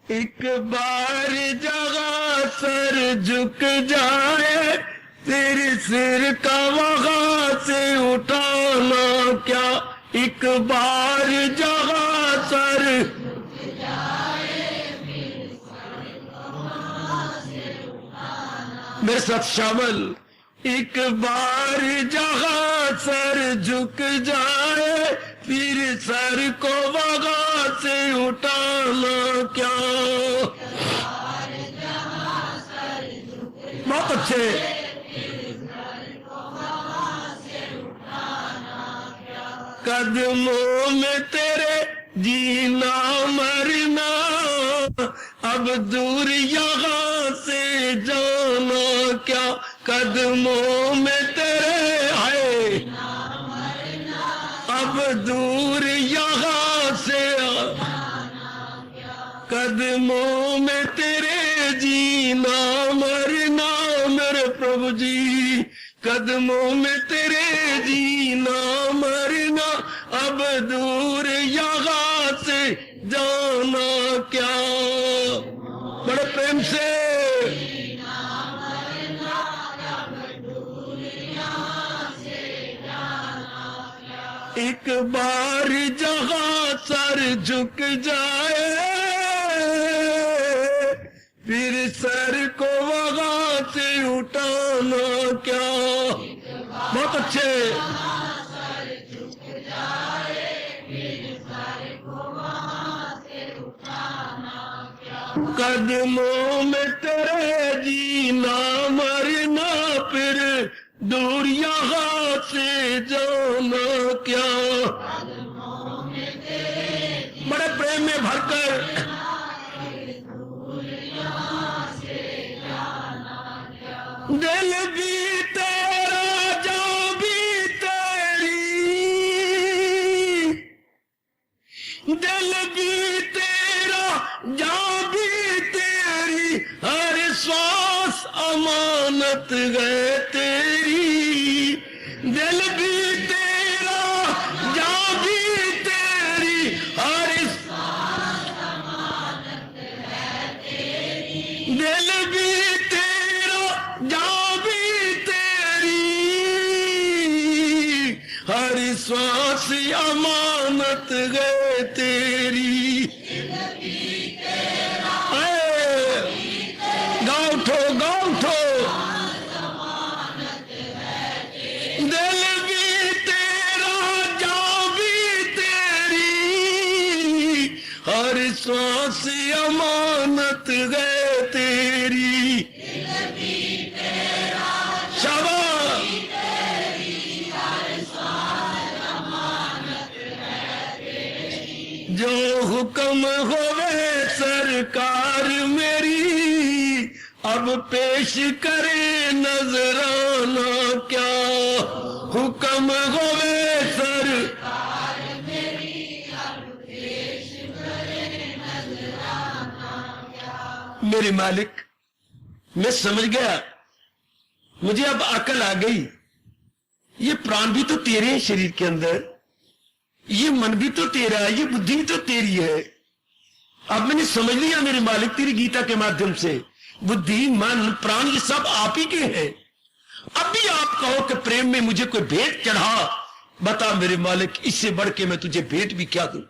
एक बार जगह सर झुक जाए, तेरे सिर का वहां से उठाना क्या। एक बार जगह सर झुक जाए, मेरे साथ शामिल। एक बार जगह सर झुक जाए, फिर सर को वहां से उठाना क्या। बहुत अच्छे। कदमों में तेरे जीना मरना, अब दूर यहाँ से जाना क्या। कदमों में तेरे है, अब दूर यहाँ से। कदमों में तेरे जीना मरना मेरे प्रभु जी, कदमों में तेरे जीना मरना, अब दूर यहाँ से जाना क्या। बड़े प्रेम से एक बार जहाँ सर झुक जाए, फिर सर को वहां से उठाना क्या। बहुत अच्छे। कदमों में तेरे जीना मरना, फिर दूर यहाँ से जाना क्या। बड़े प्रेम में भरकर दिल भी तेरा जान भी तेरी, दिल भी तेरा जान भी तेरी, हर श्वास अमानत है तेरी। दिल भी तेरा जान भी तेरी, हर श्वास अमानत है तेरी। दिल भी तेरा जान भी तेरी, हर श्वास अमानत है तेरी। दिल भी तेरा जान भी तेरी, हर श्वास अमानत है तेरी। शाबाश। जो हुक्म होवे सरकार मेरी, अब पेश करे नजराना क्या। हुक्म होवे सरकार मेरी, अब पेश करे नजराना क्या। मेरे मालिक, मैं समझ गया, मुझे अब अकल आ गई। ये प्राण भी तो तेरे हैं शरीर के अंदर, ये मन भी तो तेरा है, ये बुद्धि भी तो तेरी है। अब मैंने समझ लिया मेरे मालिक तेरी गीता के माध्यम से, बुद्धि मन प्राण ये सब आप ही के हैं। अब भी आप कहो कि प्रेम में मुझे कोई भेंट चढ़ा, बता मेरे मालिक, इससे बढ़ के मैं तुझे भेंट भी क्या दूं।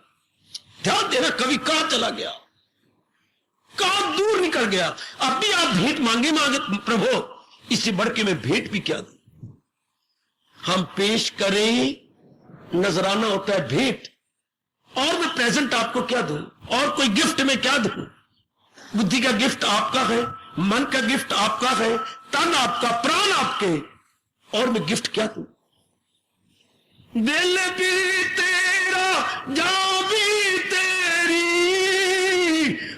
ध्यान देना, कवि कहां चला गया, कहां दूर निकल गया। अब भी आप भेंट मांगे मांगे प्रभु, इससे बढ़ के मैं भेंट भी क्या दूं। हम पेश करें नजराना होता है भेंट, और मैं प्रेजेंट आपको क्या दूं, और कोई गिफ्ट में क्या दूं। बुद्धि का गिफ्ट आपका है, मन का गिफ्ट आपका है, तन आपका, प्राण आपके, और मैं गिफ्ट क्या दूं। दिल भी तेरा जान भी तेरी,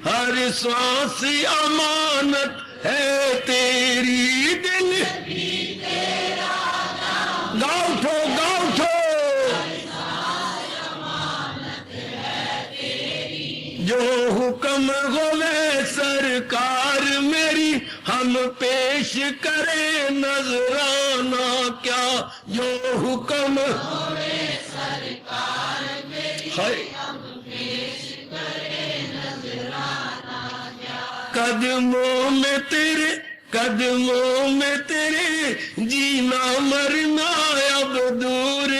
हर श्वास अमानत है तेरी। दिल भी तेरा गाँव ठो गाँव ठो, जो हुक्म होवे सरकार मेरी, हम पेश करें नजराना क्या। जो हुक्म होवे सरकार मेरी, हम पेश करें नजराना कदमों में तेरे, कदमों में तेरे, जीना मरना अब दूर,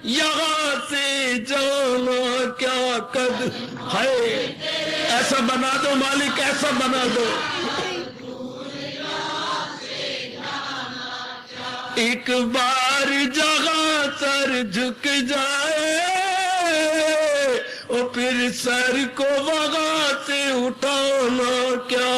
यहाँ से जाना क्या कद है। ऐसा बना दो मालिक, ऐसा बना दो। एक बार जहाँ सर झुक जाए, और फिर सर को वहाँ से उठाना क्या।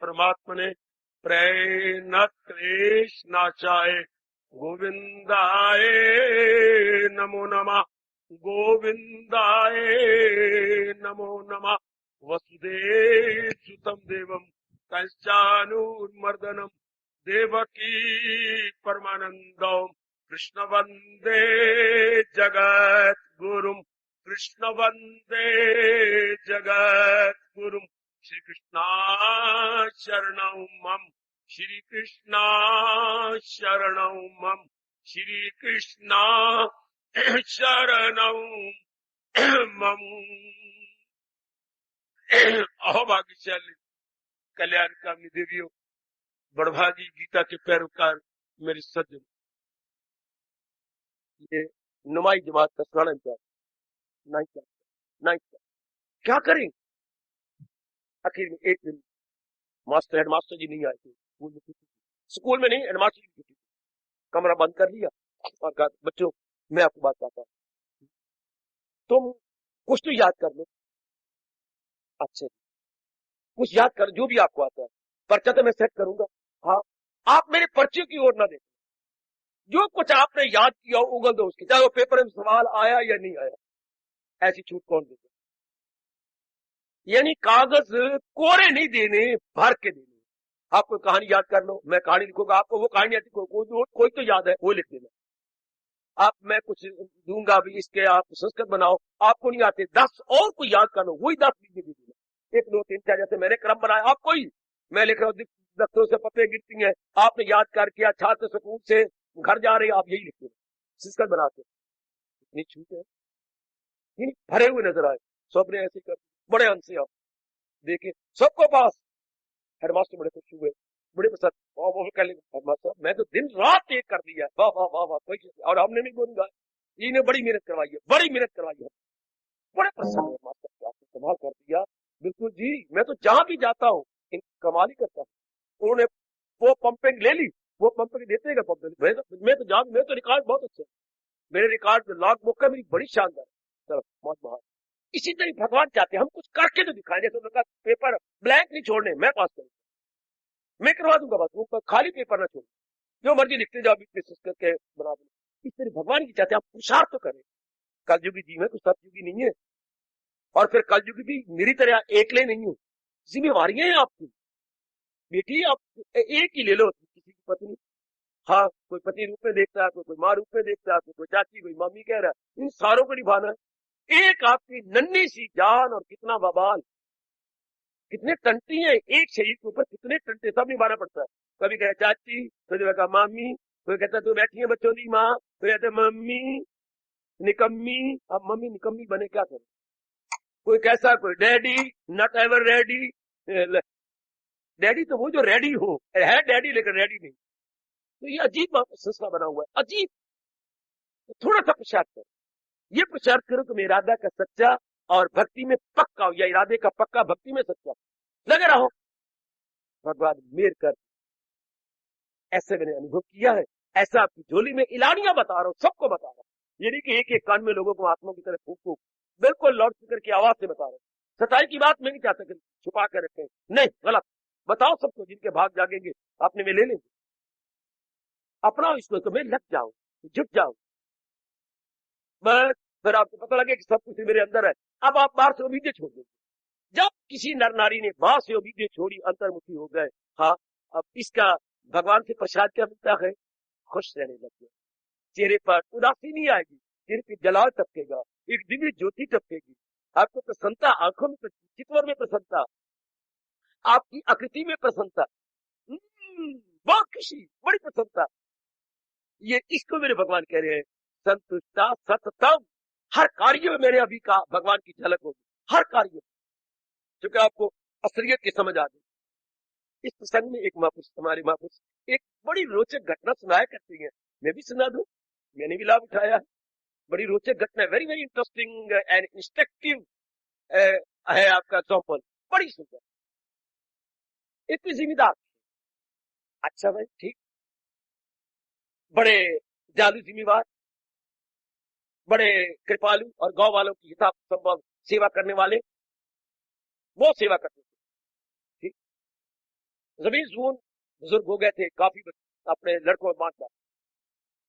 परमात्मा ने प्रय न क्लेश नाचाए। गोविंदाय नमो नमः, गोविंदाय नमो नमः। वसुदेव सुतम देवम कंचानुर्मर्दनम देवकी परमानंदम कृष्ण वंदे जगत गुरुम, कृष्ण वंदे जगत गुरुम। श्री कृष्णा शरणं मम, श्री कृष्णा शरणं मम, श्री कृष्णा शरणं मम। अहो भाग्यशाली कल्याणकामी देवियों, बड़भागी गीता के पैरोकार मेरे सज्जन, ये नुमाई जमात का स्मरण क्या नाइट क्या करें। आखिर में एक दिन हेडमास्टर जी नहीं आए थे स्कूल में नहीं, हेडमास्टर जी की कमरा बंद कर लिया और कहा बच्चों मैं आपको बात बताता हूं, तुम कुछ तो याद कर लो। अच्छा कुछ याद कर, जो भी आपको आता है। पर्चा तो मैं सेट करूंगा, हाँ आप मेरे पर्चे की ओर ना देखें, जो कुछ आपने याद किया उगल दो उसकी, चाहे वो पेपर में सवाल आया या नहीं आया। ऐसी छूट कौन देगा? यानी कागज कोरे नहीं देने, भर के देने। आप कोई कहानी याद कर लो, मैं कहानी लिखूंगा, आपको वो कहानी आती कोई तो याद है वो लिख देना। आप मैं कुछ दूंगा भी इसके, आप संस्कृत बनाओ, आपको नहीं आते 10 और कोई याद कर लो, वही 10 लिख देना। 1 2 3 4 जैसे मैंने क्रम बनाया, आप कोई मैं लिख रहा हूँ दफ्तरों से पत्ते गिरती हैं, आपने याद कर किया, छात्र स्कूल से घर जा रहे, आप यही लिखते संस्कृत बनाते। इतनी छूट है, भरे हुए नजर आए सबने ऐसे कर, बड़े अंश से आप देखे सबको पास। हेडमास्टर बड़े खुश हुए, बड़े पसंद, वो कह ले हेडमास्टर मैं तो दिन रात एक कर दिया, वाह वाह वाह वाह, कोई और हमने नहीं बोलूंगा, इन्हें बड़ी मेहनत करवाई है, बड़ी मेहनत करवाई है। बड़े प्रसन्न हेडमास्टर, आपने कमाल कर दिया। बिल्कुल जी, मैं तो जहां भी जाता हूँ इन कमाल ही करता हूँ। उन्होंने वो पंपिंग ले ली, वो पंपिंग देते हैं पंपिंग, मैं तो जान, मैं तो रिकॉर्ड बहुत अच्छे, मेरे रिकॉर्ड लॉग बुक है मेरी बड़ी शानदार। चलो बहुत महान। इसी तरह भगवान चाहते हैं हम कुछ करके तो दिखाएं, जैसे उनका पेपर ब्लैंक नहीं छोड़ने, मैं पास करूंगा, मैं करवा दूंगा, बस वो खाली पेपर ना छोड़, जो मर्जी लिखते जाओ करके बना दो। इस तरह भगवान की चाहते हैं आप पुरुषार्थ तो करें। कलयुगी जीव है, कुछ सतयुगी नहीं है, और फिर कलयुगी भी मेरी तरह एकले नहीं हो, जिम्मेवारियां हैं आपकी। बेटी आप एक ही ले लो, किसी की पत्नी, हाँ कोई पति रूप में देखता है, कोई माँ रूप में देखता है, कोई चाची, कोई मम्मी कह रहा है, इन सारों को निभाना है। एक आपकी नन्ही सी जान और कितना बवाल, कितने टंटी हैं एक शरीर के ऊपर, कितने टंटे, सब निभाना पड़ता है। कभी कहे चाची, कोई कहा मामी, कोई कहता तू बैठी है बच्चों की माँ, कोई कहते मम्मी निकम्मी। अब मम्मी निकम्मी बने क्या करे, कोई कैसा, कोई daddy not ever ready. Daddy तो वो जो रेडी हो है, डैडी लेकर रेडी नहीं। तो ये अजीब सिलसिला बना हुआ है, अजीब। तो थोड़ा सा प्रचार करो, ये प्रचार करो तुम इरादा का सच्चा और भक्ति में पक्का हो, या इरादे का पक्का भक्ति में सच्चा लगे रहो, भगवान मेर कर। ऐसे मैंने अनुभव किया है, ऐसा आपकी झोली में इलानियां बता रहा हूं, सबको बता रहा हूं, ये नहीं कि एक एक कान में लोगों को आत्मा की तरह फूक फूक, बिल्कुल लाउड स्पीकर की आवाज से बता रहा हूं। सच्चाई की बात मैं नहीं चाहता कि छुपा कर रखें, नहीं गलत बताओ सबको, जिनके भाग जागेंगे अपने में ले लेंगे, अपना इसको तो मैं लग जाऊं, जुट जाऊं, बस फिर आपको पता लगे कि सब कुछ मेरे अंदर है। अब आप बाहर से उम्मीदें छोड़ देंगे। जब किसी नर नारी ने बाहर से उम्मीदें छोड़ी, अंतर्मुखी हो गए, हाँ अब इसका भगवान से प्रसाद क्या मिलता है, खुश रहने लग गए, चेहरे पर उदासी नहीं आएगी, चेहरे पे जलाल टपकेगा, एक दिव्य ज्योति टपकेगी, आपको प्रसन्नता, आंखों में चितवर में प्रसन्नता, आपकी आकृति में प्रसन्नता, बहुत खुशी, बड़ी प्रसन्नता। ये इसको मेरे भगवान कह रहे हैं, संतुष्टा सततम। हर कार्य में मेरे अभी का भगवान की झलक होगी, हर कार्य में, क्योंकि आपको असलियत की समझ आ गई। इस प्रसंग में एक महापुरुष, हमारे महापुरुष एक बड़ी रोचक घटना सुनाया करती है, मैं भी सुना दूं, मैंने भी लाभ उठाया है। बड़ी रोचक घटना, very very interesting and instructive है आपका एग्जाम्पल, बड़ी सुंदर। एक जिम्मेदार, अच्छा भाई ठीक, बड़े जादू जिम्मेवार, बड़े कृपालु और गांव वालों की हिसाब संभव सेवा करने वाले, वो सेवा करते थे, ठीक। जमीन जून बुजुर्ग हो गए थे, काफी अपने लड़कों में बांट डाला,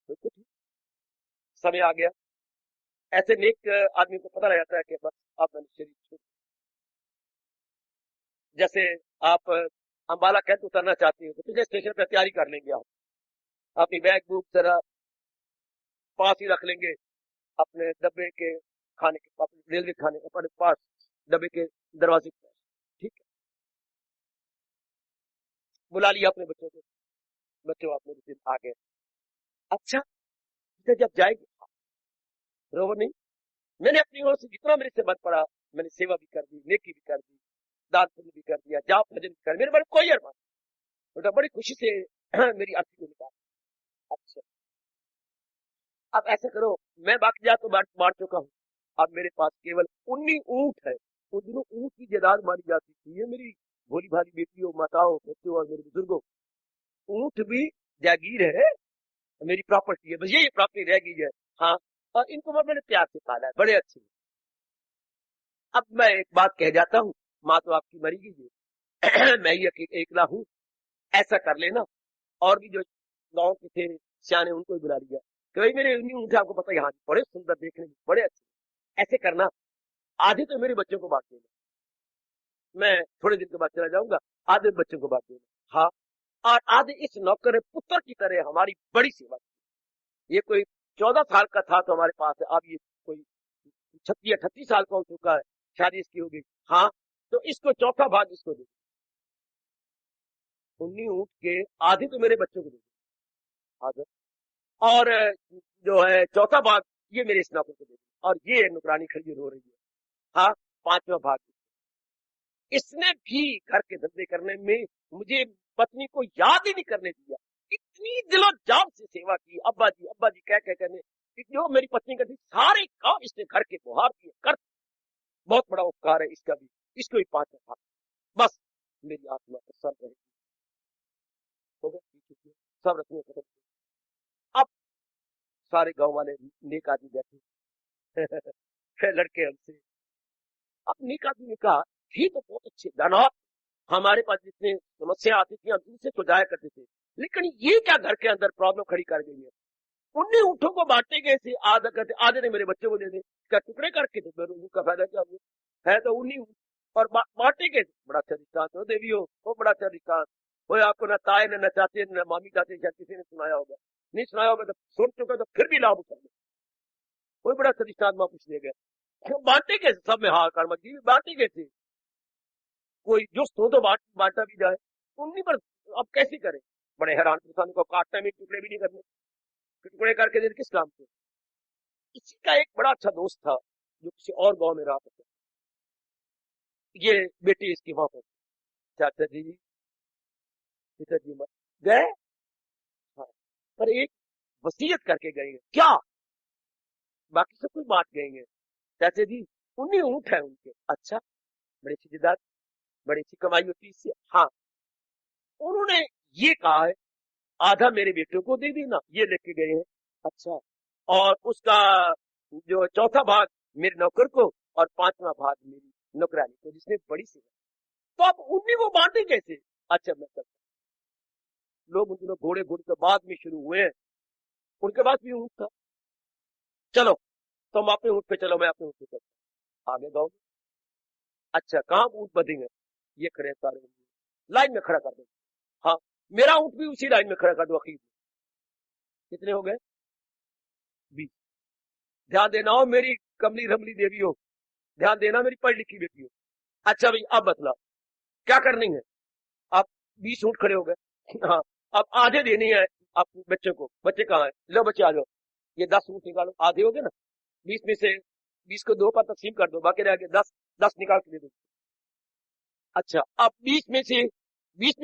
तो कुछ समय आ गया। ऐसे नेक आदमी को पता लग जाता है कि बस अब मैंने शरीर छोड़, जैसे आप अंबाला कैंट उतरना चाहती हो तो पिछले स्टेशन पर तैयारी कर लेंगे, आप अपनी बैग बुक जरा पास ही रख लेंगे, अपने डब्बे के खाने के, अपने रेलवे खाने अपने पास डब्बे के दरवाजे के पास, ठीक है। बुला लिया अपने बच्चों को, बच्चों आप मेरे दिन आ गए। अच्छा, जब जाएगी रोवर नहीं, मैंने अपनी ओर से जितना मेरे से बन पड़ा, मैंने सेवा भी कर दी, नेकी भी कर दी, दान पुण्य भी कर दिया, जाप भजन भी कर, मेरे बारे कोई अरमान, बेटा बड़ी खुशी से मेरी अर्थी को निकाला। अच्छा, अब ऐसा करो, मैं बाकी जात तो बांट चुका हूँ, अब मेरे पास केवल 19 ऊंट है। उन दिनों ऊंट की जायदाद मानी जाती थी। ये मेरी भोली भाली बेटियों, माताओं, बच्चों और मेरे बुजुर्गों, ऊंट भी जागीर है, मेरी प्रॉपर्टी है, बस ये प्रॉपर्टी रह गई है। हाँ, और इनको मैंने प्यार से पाला है, बड़े अच्छे। अब मैं एक बात कह जाता हूँ, माँ तो आपकी मरी गई है मैं ही एकला हूँ, ऐसा कर लेना। और भी जो गांव के थे सियाने, उनको भी बुला लिया कि भाई मेरे ऊँट आपको पता, यहाँ बड़े सुंदर, देखने में बड़े अच्छे, ऐसे करना, आधे तो मेरे बच्चों को बांट देना, मैं थोड़े दिन के बाद चला जाऊंगा, आधे बच्चों को बांट देना। हाँ, और आधे इस नौकर पुत्र की तरह हमारी बड़ी सेवा की। ये कोई 14 साल का था तो हमारे पास है, अब ये कोई 36-38 साल का हो चुका है, शादी इसकी हो गई। हाँ, तो इसको चौथा भाग इसको दे, 19 ऊंट के आधे तो मेरे बच्चों को दे आधे, और जो है चौथा भाग ये मेरे इस नौकर को दे, और ये नुकरानी खड़ी रो रही है। हाँ, 5वां भाग इसने भी घर के धंधे करने में मुझे पत्नी को याद ही नहीं करने दिया। इतनी दिलो जान से सेवा की, अब्बा जी कह कहने, जो मेरी पत्नी करती, सारे काम इसने घर के बुहार दिए कर, बहुत बड़ा उपकार है इसका भी, इसको भी 5 था। बस मेरी आत्मा प्रसन्न रहेगी। हो गया, सब रस्में खत्म। अब सारे गांव वाले नेक आदमी बैठे लड़के हमसे, अब नेक आदमी ने कहा, ही तो बहुत अच्छे दानव, हमारे पास जितने समस्या आती थी हम उनसे सुलझाया करते थे, लेकिन ये क्या घर के अंदर प्रॉब्लम खड़ी कर गई है। 19 ऊँटों को बांटे गए थे, आधा करते, आधे ने मेरे बच्चे को दे दे, क्या टुकड़े करके थे, मेरे का फायदा क्या है, तो 19 ऊँट और बांटे गए। बड़ा अच्छा रिश्ता हो देवी हो, वो बड़ा अच्छा रिश्ता हो, आपको ना ताए न चाचे न मामी चाचे, शायद किसी ने सुनाया होगा, नहीं सुनाया होगा तो सुन चुके तो फिर भी लाभ उठा लो, कोई बड़ा अच्छा रिश्ता आत्मा पूछ ले गया। बांटे गए सब में, हाँ कर्म जी बांटे गए थे, कोई जो तो बांटा भी जाए, उन्हीं पर अब कैसे करें, बड़े हैरान परेशान को, काटने में टुकड़े भी नहीं करने, टुकड़े करके दे किस काम से। इसी का एक बड़ा अच्छा दोस्त था जो किसी और गांव में रहा था, ये बेटी इसकी वहां पर, चाचा जी पिताजी मर गए, हाँ, पर एक वसीयत करके गए हैं, क्या, बाकी सब कुछ बांट गए हैं, चाचा जी 19 ऊँट है उनके। अच्छा, बड़ी अच्छी जिदाद, बड़ी अच्छी कमाई होती इससे। हाँ, उन्होंने ये कहा है आधा मेरे बेटों को दे देना, ये लेके गए हैं। अच्छा, और उसका जो चौथा भाग मेरे नौकर को और 5वां भाग मेरी नौकरानी को, जिसने बड़ी सेवा, तो आप उन्हीं को बांटे कैसे। अच्छा, मैं करता, लोग उन दिनों घोड़े तो बाद में शुरू हुए हैं, उनके पास भी ऊँट था, चलो तुम अपने ऊँट पे चलो, मैं अपने ऊँट पे चलता, आगे गाँव। अच्छा, कहाँ ऊँट बंधेंगे, ये खड़े सारे लाइन में खड़ा कर दो। हाँ, मेरा ऊँट भी उसी लाइन में खड़ा कर दो, अखीर कितने हो गए, 20। ध्यान देना हो मेरी कमली रमली देवी हो, ध्यान देना मेरी पढ़ी लिखी बेटी हो। अच्छा भाई, अब बतलाओ क्या करनी है। आप 20 ऊँट खड़े हो गए, हाँ, अब आधे देनी है आप बच्चे को, बच्चे कहाँ है, लो बच्चे आ जाओ, ये 10 ऊँट निकालो, आधे हो गए ना, 20 में से 20 को 2 पर तकसीम कर दो, बाकी रह गए 10 निकाल के दे दो। अच्छा, अब 20 में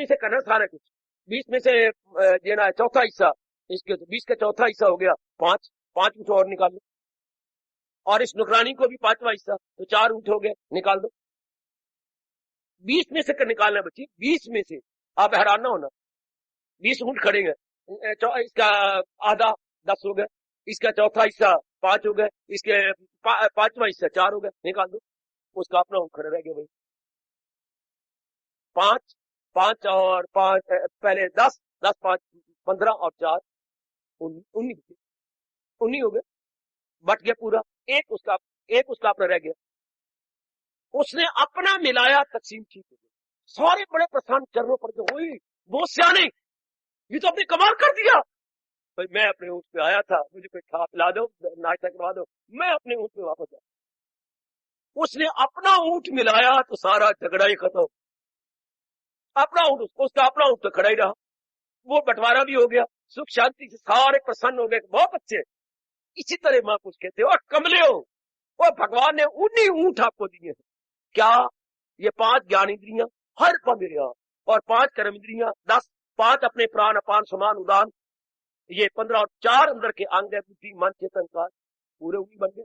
से करना सारा कुछ, 20 में से देना है चौथा हिस्सा इसके, तो 20 का चौथा हिस्सा हो गया 5 ऊँट और निकाल दो, और इस नुकरानी को भी 5वां हिस्सा, तो 4 ऊँट हो गए, निकाल दो। 20 में से निकालना बच्ची, 20 में से, आप हैरान ना होना, 20 ऊँट खड़ेंगे, इसका आधा 10 हो गए, इसका चौथा हिस्सा 5 हो गए, इसके 5वां हिस्सा 4 हो गए, निकाल दो, उसका अपना ऊँट खड़े रह गए भाई। 5 5 और 5 पहले 10, 10 5 15 और 4 19 हो गए, बट गया पूरा। एक उसका अपना रह गया, उसने अपना मिलाया, तकसीम ठीक हो गई। सारे बड़े प्रसन्न चरणों पर जो हुई, वो सियाने, ये तो अपने कमाल कर दिया। भाई मैं अपने ऊँट पे आया था, मुझे कोई खा पिला दो, नाश्ता करवा दो, मैं अपने ऊँट पे वापस आया। उसने अपना ऊँट मिलाया तो सारा झगड़ा ही खत्म। अपना ऊँट, उसका अपना ऊँट तो खड़ा ही रहा, वो बंटवारा भी हो गया, सुख शांति से सारे प्रसन्न हो गए, बहुत अच्छे। इसी तरह महापुरुष कहते हो, और कमले हो, और भगवान ने उन्हीं ऊँट आपको दिए हैं। क्या? ये 5 ज्ञान इंद्रियां हर पग रहा, और 5 कर्म इंद्रियां 10, 5 अपने प्राण अपान समान उदान, ये 15 और 4 अंदर के अंग है, बुद्धि मन चेतन का, पूरे उन्हीं बन गए।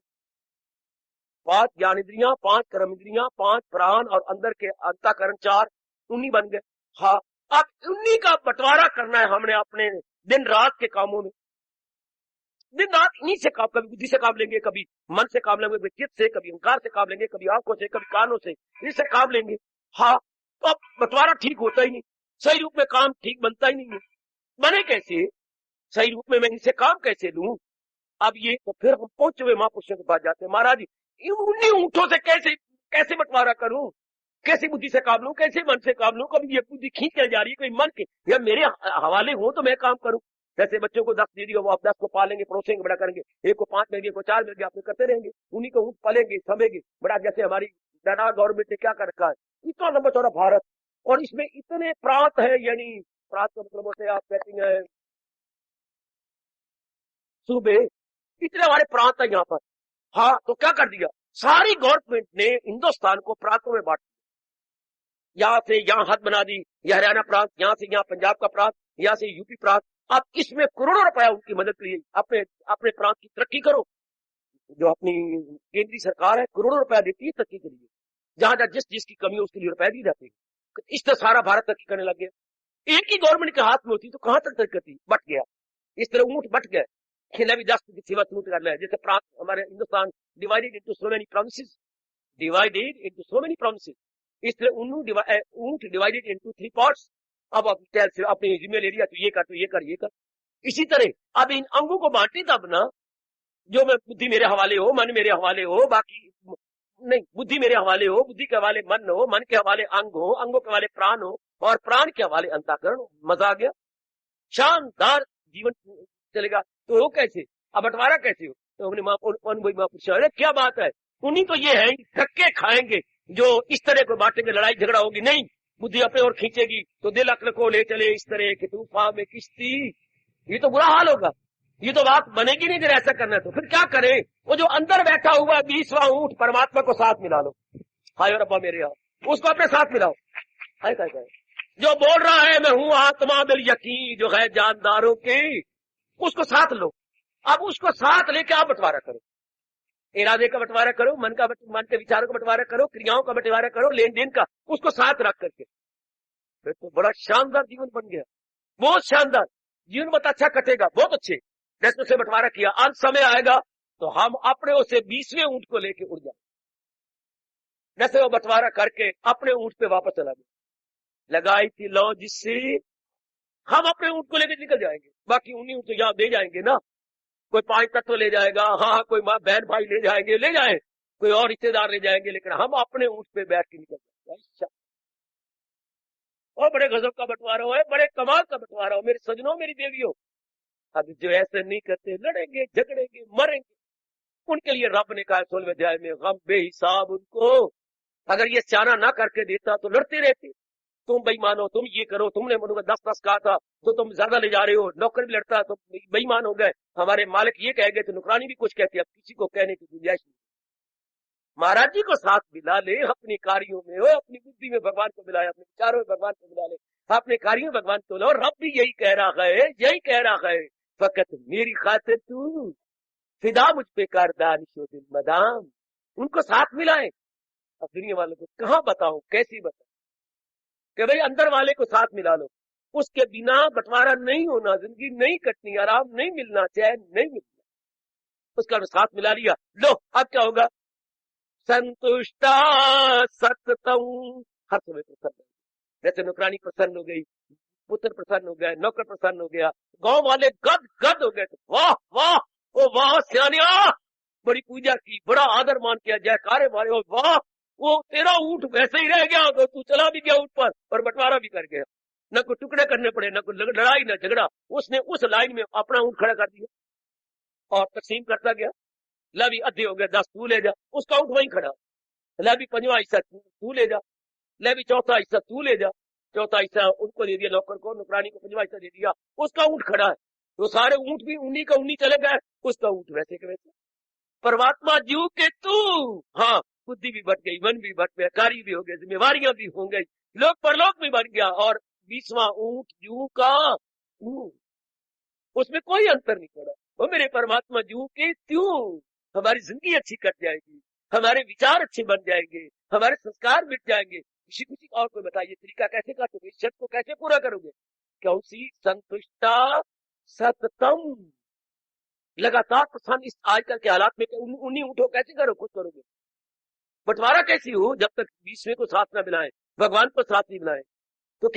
5 ज्ञान इंद्रियां, 5 कर्म इंद्रियां, 5 प्राण और अंदर के अंतःकरण 4 उन्हीं बन गए। हाँ, अब उन्हीं का बंटवारा करना है हमने अपने दिन रात के कामों में। दिन रात इन्हीं से काम, कभी बुद्धि से काम लेंगे, कभी मन से काम लेंगे, कभी चित्त से, कभी अहंकार से काम लेंगे, कभी आंखों से, कभी कानों से, इससे काम लेंगे। हाँ, तो अब बंटवारा ठीक होता ही नहीं, सही रूप में काम ठीक बनता ही नहीं है। बने कैसे? सही रूप में मैं इनसे काम कैसे लूं? अब ये तो फिर हम पहुंचे हुए महापुरुषों के पास जाते हैं, महाराज जी उन्हीं ऊँटों से कैसे कैसे बंटवारा करूं, कैसे बुद्धि से काम लूं, कैसे मन से काम लूं? कभी ये बुद्धि खींच कर जा रही है, कोई मन के या मेरे हवाले हो तो मैं काम करूं। जैसे बच्चों को 10 दे दिया, वो आप 10 को पालेंगे, परोसेंगे, बड़ा करेंगे, एक को 5 मिल गया, को 4 मिल गया, आपने करते रहेंगे, उन्हीं को ऊँट पालेंगे, समेंगे बड़ा। जैसे हमारी गवर्नमेंट ने क्या कर रखा है, इतना लंबा चौड़ा भारत, और इसमें इतने प्रांत है, यानी प्रांत का मतलब होते आप कहते हैं सूबे, इतने हमारे प्रांत है यहाँ पर। हाँ, तो क्या कर दिया, सारी गवर्नमेंट ने हिंदुस्तान को प्रांतों में बांट दिया। यहाँ से यहाँ हद बना दी, यह हरियाणा प्रांत, यहाँ से यहाँ पंजाब का प्रांत, यहाँ से यूपी प्रांत। अब इसमें करोड़ों रुपया उनकी मदद के लिए, अपने अपने प्रांत की तरक्की करो। जो अपनी केंद्रीय सरकार है, करोड़ों रुपया देती है तरक्की के लिए, जहां जहां जिस जिसकी कमी है उसके लिए रुपया दी जाती है। इस तरह सारा भारत तरक्की करने लग गया। एक ही गवर्नमेंट के हाथ में होती तो कहां तक तरक्की करती, बट गया। इस तरह ऊँट बट गए, खेला भी 10 की सेवा ऊँट कर ले। जैसे प्रांत हमारे Hindustan divided into so many provinces, divided into so many provinces. इस तरह ऊँट डिवाइडेड इनटू 3 पार्ट्स। अब अपने जिम्मेल एरिया, तो ये कर, तो ये कर, ये कर। इसी तरह अब इन अंगों को बांटे तब ना, जो मैं बुद्धि मेरे हवाले हो, मन मेरे हवाले हो, बाकी नहीं, बुद्धि मेरे हवाले हो, बुद्धि के हवाले मन हो, मन के हवाले अंग हो, अंगों के हवाले प्राण हो, और प्राण के हवाले अंतःकरण हो। मजा आ गया, शानदार जीवन चलेगा। तो वो कैसे, अब बंटवारा कैसे हो? तो हमने महापुरुष, अरे क्या बात है, उन्हीं तो ये है, धक्के खाएंगे जो इस तरह को बांटेंगे, लड़ाई झगड़ा होगी नहीं, बुद्धि अपने और खींचेगी तो दिल अक्ल को ले चले इस तरह के तूफान में किश्ती, ये तो बुरा हाल होगा, ये तो बात बनेगी नहीं। अगर ऐसा करना तो फिर क्या करें? वो जो अंदर बैठा हुआ 20वां ऊँट, परमात्मा को साथ मिला लो। हाय रब्बा मेरे यहाँ, उसको अपने साथ मिलाओ। हाय जो बोल रहा है मैं हूँ आत्मा बिल यकीन, जो है जानदारों की, उसको साथ लो। अब उसको साथ लेके आप बंटवारा करो, इरादे का बंटवारा करो, मन के विचारों का बंटवारा करो, क्रियाओं का बंटवारा करो, लेन देन का, उसको साथ रख करके फिर तो बड़ा शानदार जीवन बन गया, बहुत शानदार जीवन, बहुत अच्छा कटेगा, बहुत अच्छे। जैसे से बंटवारा किया, अंत समय आएगा तो हम अपने उसे 20वें ऊँट को लेके उड़ जाए। जैसे वो बंटवारा करके अपने ऊँट पे वापस चला गया, लगाई थी लौ जिससे हम अपने ऊँट को लेकर निकल जाएंगे, बाकी उन्हीं ऊँट यहाँ दे जाएंगे ना। कोई 5 तत्व ले जाएगा, हाँ कोई बहन भाई ले जाएंगे, ले जाए, कोई और रिश्तेदार ले जाएंगे, लेकिन हम अपने ऊँट पे बैठ के निकल जाएंगे। और बड़े गजब का बंटवारा हो, बड़े कमाल का बंटवारा हो मेरे सजनों, मेरी देवियों। अब जो ऐसे नहीं करते, लड़ेंगे झगड़ेंगे मरेंगे, उनके लिए रब ने कहा 16वें अध्याय में, गम बेहिसाब उनको। अगर ये स्याना ना करके देता तो लड़ते रहते, तुम बेईमान हो, तुम ये करो, तुमने मुझे 10 कहा था तो तुम ज्यादा ले जा रहे हो, नौकर भी लड़ता तो बेईमान हो गए, हमारे मालिक ये कह गए तो नौकरानी भी कुछ कहती है। अब किसी को कहने की गुंजाइश नहीं। महाराज जी को साथ मिला ले, अपनी कार्यों में हो, अपनी बुद्धि में भगवान को मिलाए, अपने विचारों में भगवान को मिला ले, अपने कार्यों में भगवान को लो। रब भी यही कह रहा है, यही कह रहा है, फकत मेरी खातिर तू फिदा मुझ पे कर दानिशो दिल मदाम। उनको साथ मिलाए। अब दुनिया वालों को कहाँ बताऊं, कैसी बताऊं कि भाई अंदर वाले को साथ मिला लो, उसके बिना बंटवारा नहीं होना, जिंदगी नहीं कटनी, आराम नहीं मिलना, चैन नहीं मिलना। उसका साथ मिला लिया, लो अब क्या होगा, संतुष्टा सततम, हर समय प्रसन्न, जैसे नौकरानी प्रसन्न हो गई, पुत्र प्रसन्न हो गए, नौकर प्रसन्न हो गया, गांव वाले गद गद हो गए। वाह वाह, ओ वाह सियानिया, बड़ी पूजा की, बड़ा आदर मान किया, जयकारे मारे, ओ वाह, वो तेरा ऊंट वैसे ही रह गया, तो तू चला भी गया ऊंट पर और बंटवारा भी कर गया, न कोई टुकड़े करने पड़े, न कोई लड़ाई, न झगड़ा, उसने उस लाइन में अपना ऊंट खड़ा कर दिया और तकसीम करता गया। ला भी अद्धे हो गए, 10 तू ले जा, उसका ऊंट वहीं खड़ा। ला भी 5वां हिस्सा तू ले जा, ले भी 4था हिस्सा तू ले जा, 4था हिस्सा उनको दे दिया, नौकर को, नौकरानी को 5वां हिस्सा दे दिया, उसका ऊंट खड़ा है। तो सारे ऊंट भी उन्हीं का उन्हीं चले गए, उसका ऊंट वैसे के वैसे। परमात्मा जीव के तू, हाँ, बुद्धि भी बढ़ गई, मन भी बढ़ गया, कार्य भी हो गए, जिम्मेवारियां भी हो गई, लोक परलोक भी बढ़ गया, और 20वां ऊंट जीव का तू, उसमें कोई अंतर नहीं पड़ा। वो मेरे परमात्मा जीव के तू, हमारी जिंदगी अच्छी कट जाएगी, हमारे विचार अच्छे बन जाएंगे, हमारे संस्कार मिट जाएंगे। किसी किसी और को बताइए तरीका कैसे काटोगे, इस शर्त को कैसे पूरा करोगे? कौन सी? संतुष्टा सततम, लगातार प्रसन्न। इस आजकल के हालात में उन्हीं उठो कैसे करो, खुद करोगे? बंटवारा कैसी हो जब तक 20वें को साथ न मिलाए, भगवान को साथ नहीं मिलाए, तो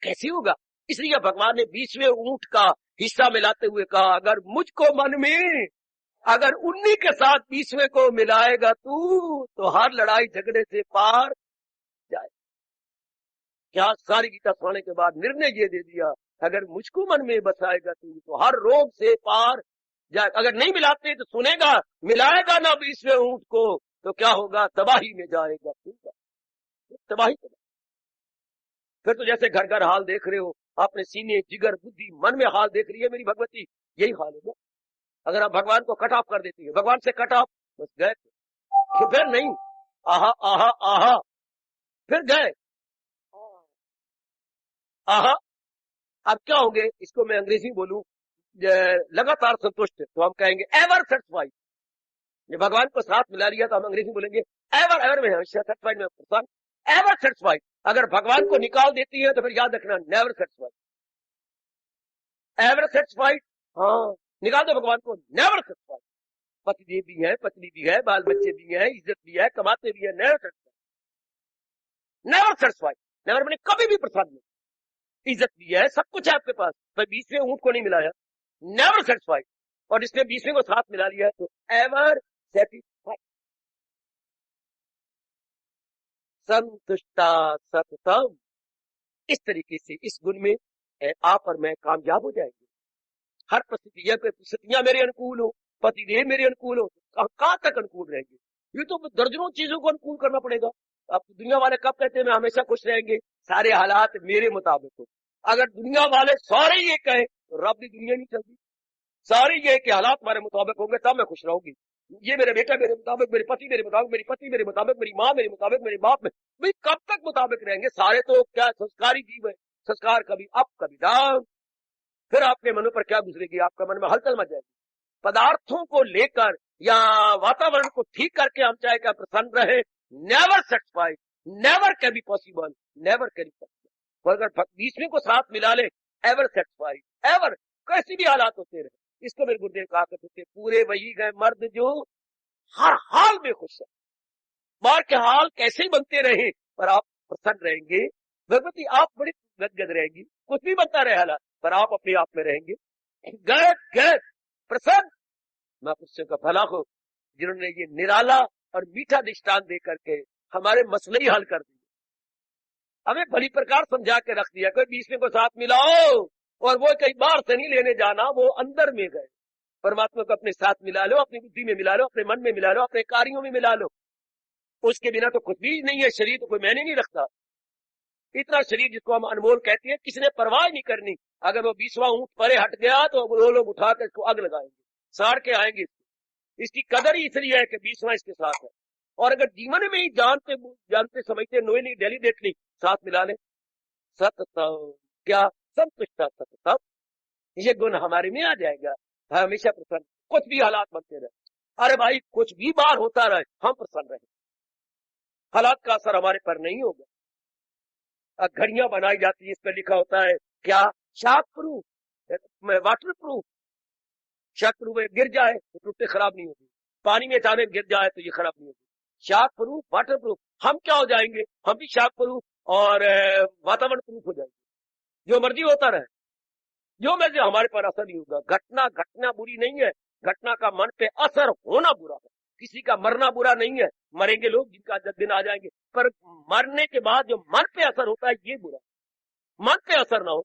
कैसी होगा? इसलिए भगवान ने 20वें ऊंट का हिस्सा मिलाते हुए कहा, अगर मुझको मन में, अगर उन्हीं के साथ 20वें को मिलाएगा तू, तो हर लड़ाई झगड़े से पार जाए। क्या सारी गीता सुनने के बाद निर्णय ये दे दिया, अगर मुझको मन में बसाएगा तू, तो हर रोग से पार जाए। अगर नहीं मिलाते तो सुनेगा, मिलाएगा ना 20वें ऊंट को, तो क्या होगा? तबाही में जाएगा, तबाही। फिर तो जैसे घर घर हाल देख रहे हो, अपने सीने, जिगर, बुद्धि, मन में हाल देख रही है मेरी भगवती, यही हाल है ना। अगर आप भगवान को कट ऑफ कर देती है, भगवान से कट ऑफ, बस गए, फिर नहीं, आहा आहा आहा, फिर गए, आहा। अब क्या होंगे? इसको मैं अंग्रेजी बोलूं, लगातार संतुष्ट, तो हम कहेंगे एवर सेटिस्फाइड। भगवान को साथ मिला लिया तो हम अंग्रेजी बोलेंगे एवर, एवर में हमेशा सेटिस्फाइड में प्रसन्न, एवर सेटिस्फाइड। अगर भगवान को निकाल देती है तो फिर याद रखना, नेवर सेटिस्फाइड। एवर सेटिस्फाइड, हाँ, निकाल दो भगवान को, नेवर सेटिस्फाइड। पति भी है, पत्नी भी है, बाल बच्चे भी है, इज्जत भी है, कमाते भी है, never satisfied. Never satisfied, never मैंने कभी भी प्रसन्न नहीं, इज्जत भी है, सब कुछ है आपके पास, पर 20वें ऊंट को नहीं मिलाया, नेवर सेटिस्फाइड। और इसने 20वें को साथ मिला लिया तो एवर सेटिस्फाइड। संतुष्टा सततम। इस तरीके से इस गुण में आप और मैं कामयाब हो जाएंगे। हर परिस्थितियां मेरे अनुकूल हो, पतिदेव मेरे अनुकूल हो, कहां तक अनुकूल रहेंगे? ये तो दर्जनों चीजों को अनुकूल करना पड़ेगा। अब दुनिया वाले कब कहते हैं मैं हमेशा खुश रहेंगे, सारे हालात मेरे मुताबिक हो। अगर दुनिया वाले सारे ये कहे तो रब की दुनिया नहीं चलती। सारे ये कि हालात हमारे मुताबिक होंगे तब मैं खुश रहूंगी। ये मेरे बेटा मेरे मुताबिक, मेरे पति मेरे मुताबिक, मेरी पत्नी मेरे मुताबिक, मेरी माँ मेरे मुताबिक, मेरे बाप में, भाई कब तक मुताबिक रहेंगे? सारे तो क्या संस्कारी जीव है, संस्कार कभी अप कभी डाउन। फिर आपके मनों पर क्या गुजरेगी? आपका मन में हलचल मच जाएगी। पदार्थों को लेकर या वातावरण को ठीक करके हम चाहे क्या प्रसन्न रहे, never satisfied, never can be possible, never can be possible. अगर 20वें को साथ मिला ले, एवर सेटिस्फाइड, एवर, कैसी भी हालात होते रहे। इसको मेरे गुरुदेव कहा करते थे, पूरे वही गए मर्द जो हर हाल में खुश है। बाहर के हाल कैसे ही बनते रहे पर आप प्रसन्न रहेंगे। भगवती आप बड़ी गदगद रहेगी, कुछ भी बनता रहे हालात पर आप अपने आप में रहेंगे गद गद प्रसन्न। मैं पुरुषों का भला हो जिन्होंने ये निराला और मीठा दृष्टांत दे करके हमारे मसले ही हल कर दिए, हमें भली प्रकार समझा के रख दिया। कोई 20वें को साथ मिलाओ, और वो कई बार से नहीं लेने जाना, वो अंदर में गए। परमात्मा को अपने साथ मिला लो, अपनी बुद्धि में मिला लो, अपने मन में मिला लो, अपने कार्यों में मिला लो। उसके बिना तो कुछ भी नहीं है। शरीर तो कोई मैंने नहीं रखता। इतना शरीर जिसको हम अनमोल कहते हैं, किसी ने परवाह नहीं करनी। अगर वो 20वां ऊंट परे हट गया तो वो लोग उठाकर इसको आग लगाएंगे, साड़ के आएंगे। इसकी कदर ही इसलिए है कि 20वां इसके साथ है। और अगर जीवन में ही जानते समझते नोएली डेलीडेटली साथ मिला ले, सततम, क्या संतुष्टा सततम, ये गुण हमारे में आ जाएगा। हमेशा प्रसन्न, कुछ भी हालात बनते रहे। अरे भाई कुछ भी बार होता रहे, हम प्रसन्न रहे, हालात का असर हमारे पर नहीं होगा। घड़ियां बनाई जाती है, इस पर लिखा होता है क्या, shock proof, water proof. Shock proof गिर जाए तो टूटे खराब नहीं होगी, पानी में अचानक गिर जाए तो ये खराब नहीं होगी। Shock proof, water proof. हम क्या हो जाएंगे? हम भी शॉक प्रूफ और वातावरण प्रूफ हो जाएगी, जो मर्जी होता रहे, जो मर्जी, हमारे पर असर नहीं होगा। घटना बुरी नहीं है, घटना का मन पे असर होना बुरा है। किसी का मरना बुरा नहीं है, मरेंगे लोग जिनका दिन आ जाएंगे, पर मरने के बाद जो मन पे असर होता है ये बुरा है। मन पे असर ना हो,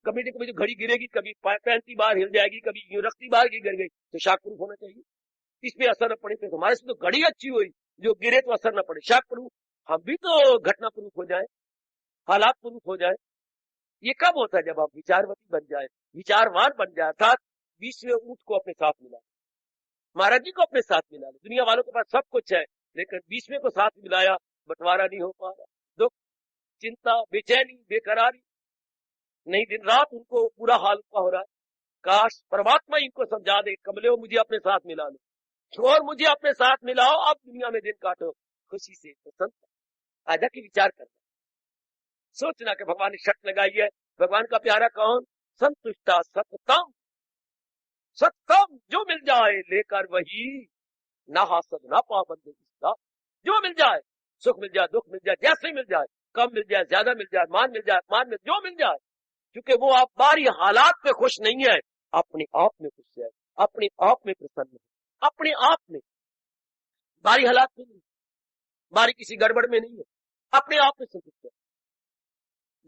कभी न कभी जो घड़ी गिरेगी, कभी 35 बार हिल जाएगी, कभी यूं रखती बार गिर गई, तो शॉक प्रूफ होना चाहिए। इस पे असर न पड़े तो हमारे से तो घड़ी अच्छी हुई, जो गिरे तो असर न पड़े, शॉक प्रूफ। हम भी तो घटना प्रूफ हो जाए, हालात प्रूफ हो जाए। ये कब होता है? जब आप विचारवती बन जाए, विचारवान बन जाए, अर्थात 20वें ऊंट को अपने साथ मिला, महाराज जी को अपने साथ मिला ले। दुनिया वालों के पास सब कुछ है, लेकिन 20वें को साथ मिलाया, बंटवारा नहीं हो पा रहा। दुख, चिंता, बेचैनी, बेकरारी, नहीं दिन रात उनको बुरा हाल का हो रहा है। काश परमात्मा इनको समझा दे, कमले मुझे अपने साथ मिला लो और मुझे अपने साथ मिलाओ, अब दुनिया में दिन काटो खुशी से, प्रसन्नता। आजा की विचार करना, सोचना कि भगवान ने शर्त लगाई है। भगवान का प्यारा कौन? संतुष्टा सततम, सततम जो मिल जाए लेकर वही, ना हासद ना पाबंद, जो मिल जाए, सुख मिल जाए, दुख मिल जाए, जैसे मिल जाए, कम मिल जाए, ज्यादा मिल जाए, मान मिल जाए, अपमान मिल, जो मिल जाए, क्योंकि वो आप बारी हालात पे खुश नहीं है, अपने आप में खुश है, अपने आप में प्रसन्न है, अपने आप में, बारी हालात में नहीं, बारी किसी गड़बड़ में नहीं है, अपने आप में संतुष्ट है।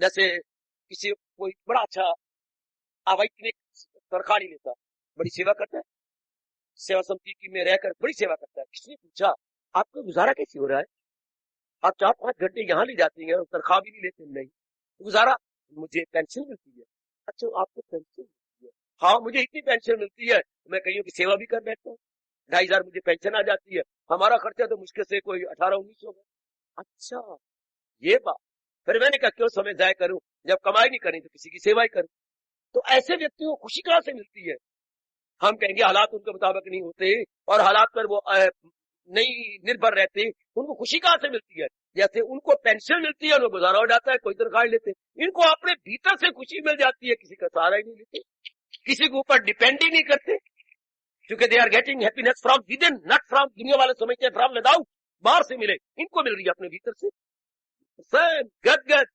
जैसे किसी कोई बड़ा अच्छा अवैतनिक तनख्वाह नहीं लेता, बड़ी सेवा करता है, सेवा समिति की में रहकर बड़ी सेवा करता है। किसने पूछा आपको गुजारा कैसे हो रहा है? आप 4-5 घंटे यहाँ ले जाती हैं और तनख्वाह भी नहीं लेते। नहीं, गुजारा, मुझे पेंशन मिलती है। अच्छा, आपको पेंशन मिलती है? हाँ, मुझे इतनी पेंशन मिलती है, मैं कईयों की सेवा भी कर बैठता हूँ, 2500 मुझे पेंशन आ जाती है, हमारा खर्चा तो मुश्किल से कोई 18-19 होगा। अच्छा, ये बात। फिर मैंने कहा क्यों समय जाया करूं, जब कमाई नहीं करी तो किसी की सेवा ही करूं। तो ऐसे व्यक्ति को खुशी कहां से मिलती है? हम कहेंगे हालात उनके मुताबिक नहीं होते और हालात पर वो नहीं निर्भर रहते, उनको खुशी कहां से मिलती है? जैसे उनको पेंशन मिलती है, उनको गुजारा हो जाता है, कोई तनख्वाह लेते, इनको अपने भीतर से खुशी मिल जाती है, किसी का सहारा ही नहीं लेते, किसी के ऊपर डिपेंड ही नहीं करते, क्योंकि they are getting happiness from within, not from, दुनिया वाले समझते हैं फ्रॉम विदाउट, बाहर से मिले, इनको मिल रही है अपने भीतर से। गदगद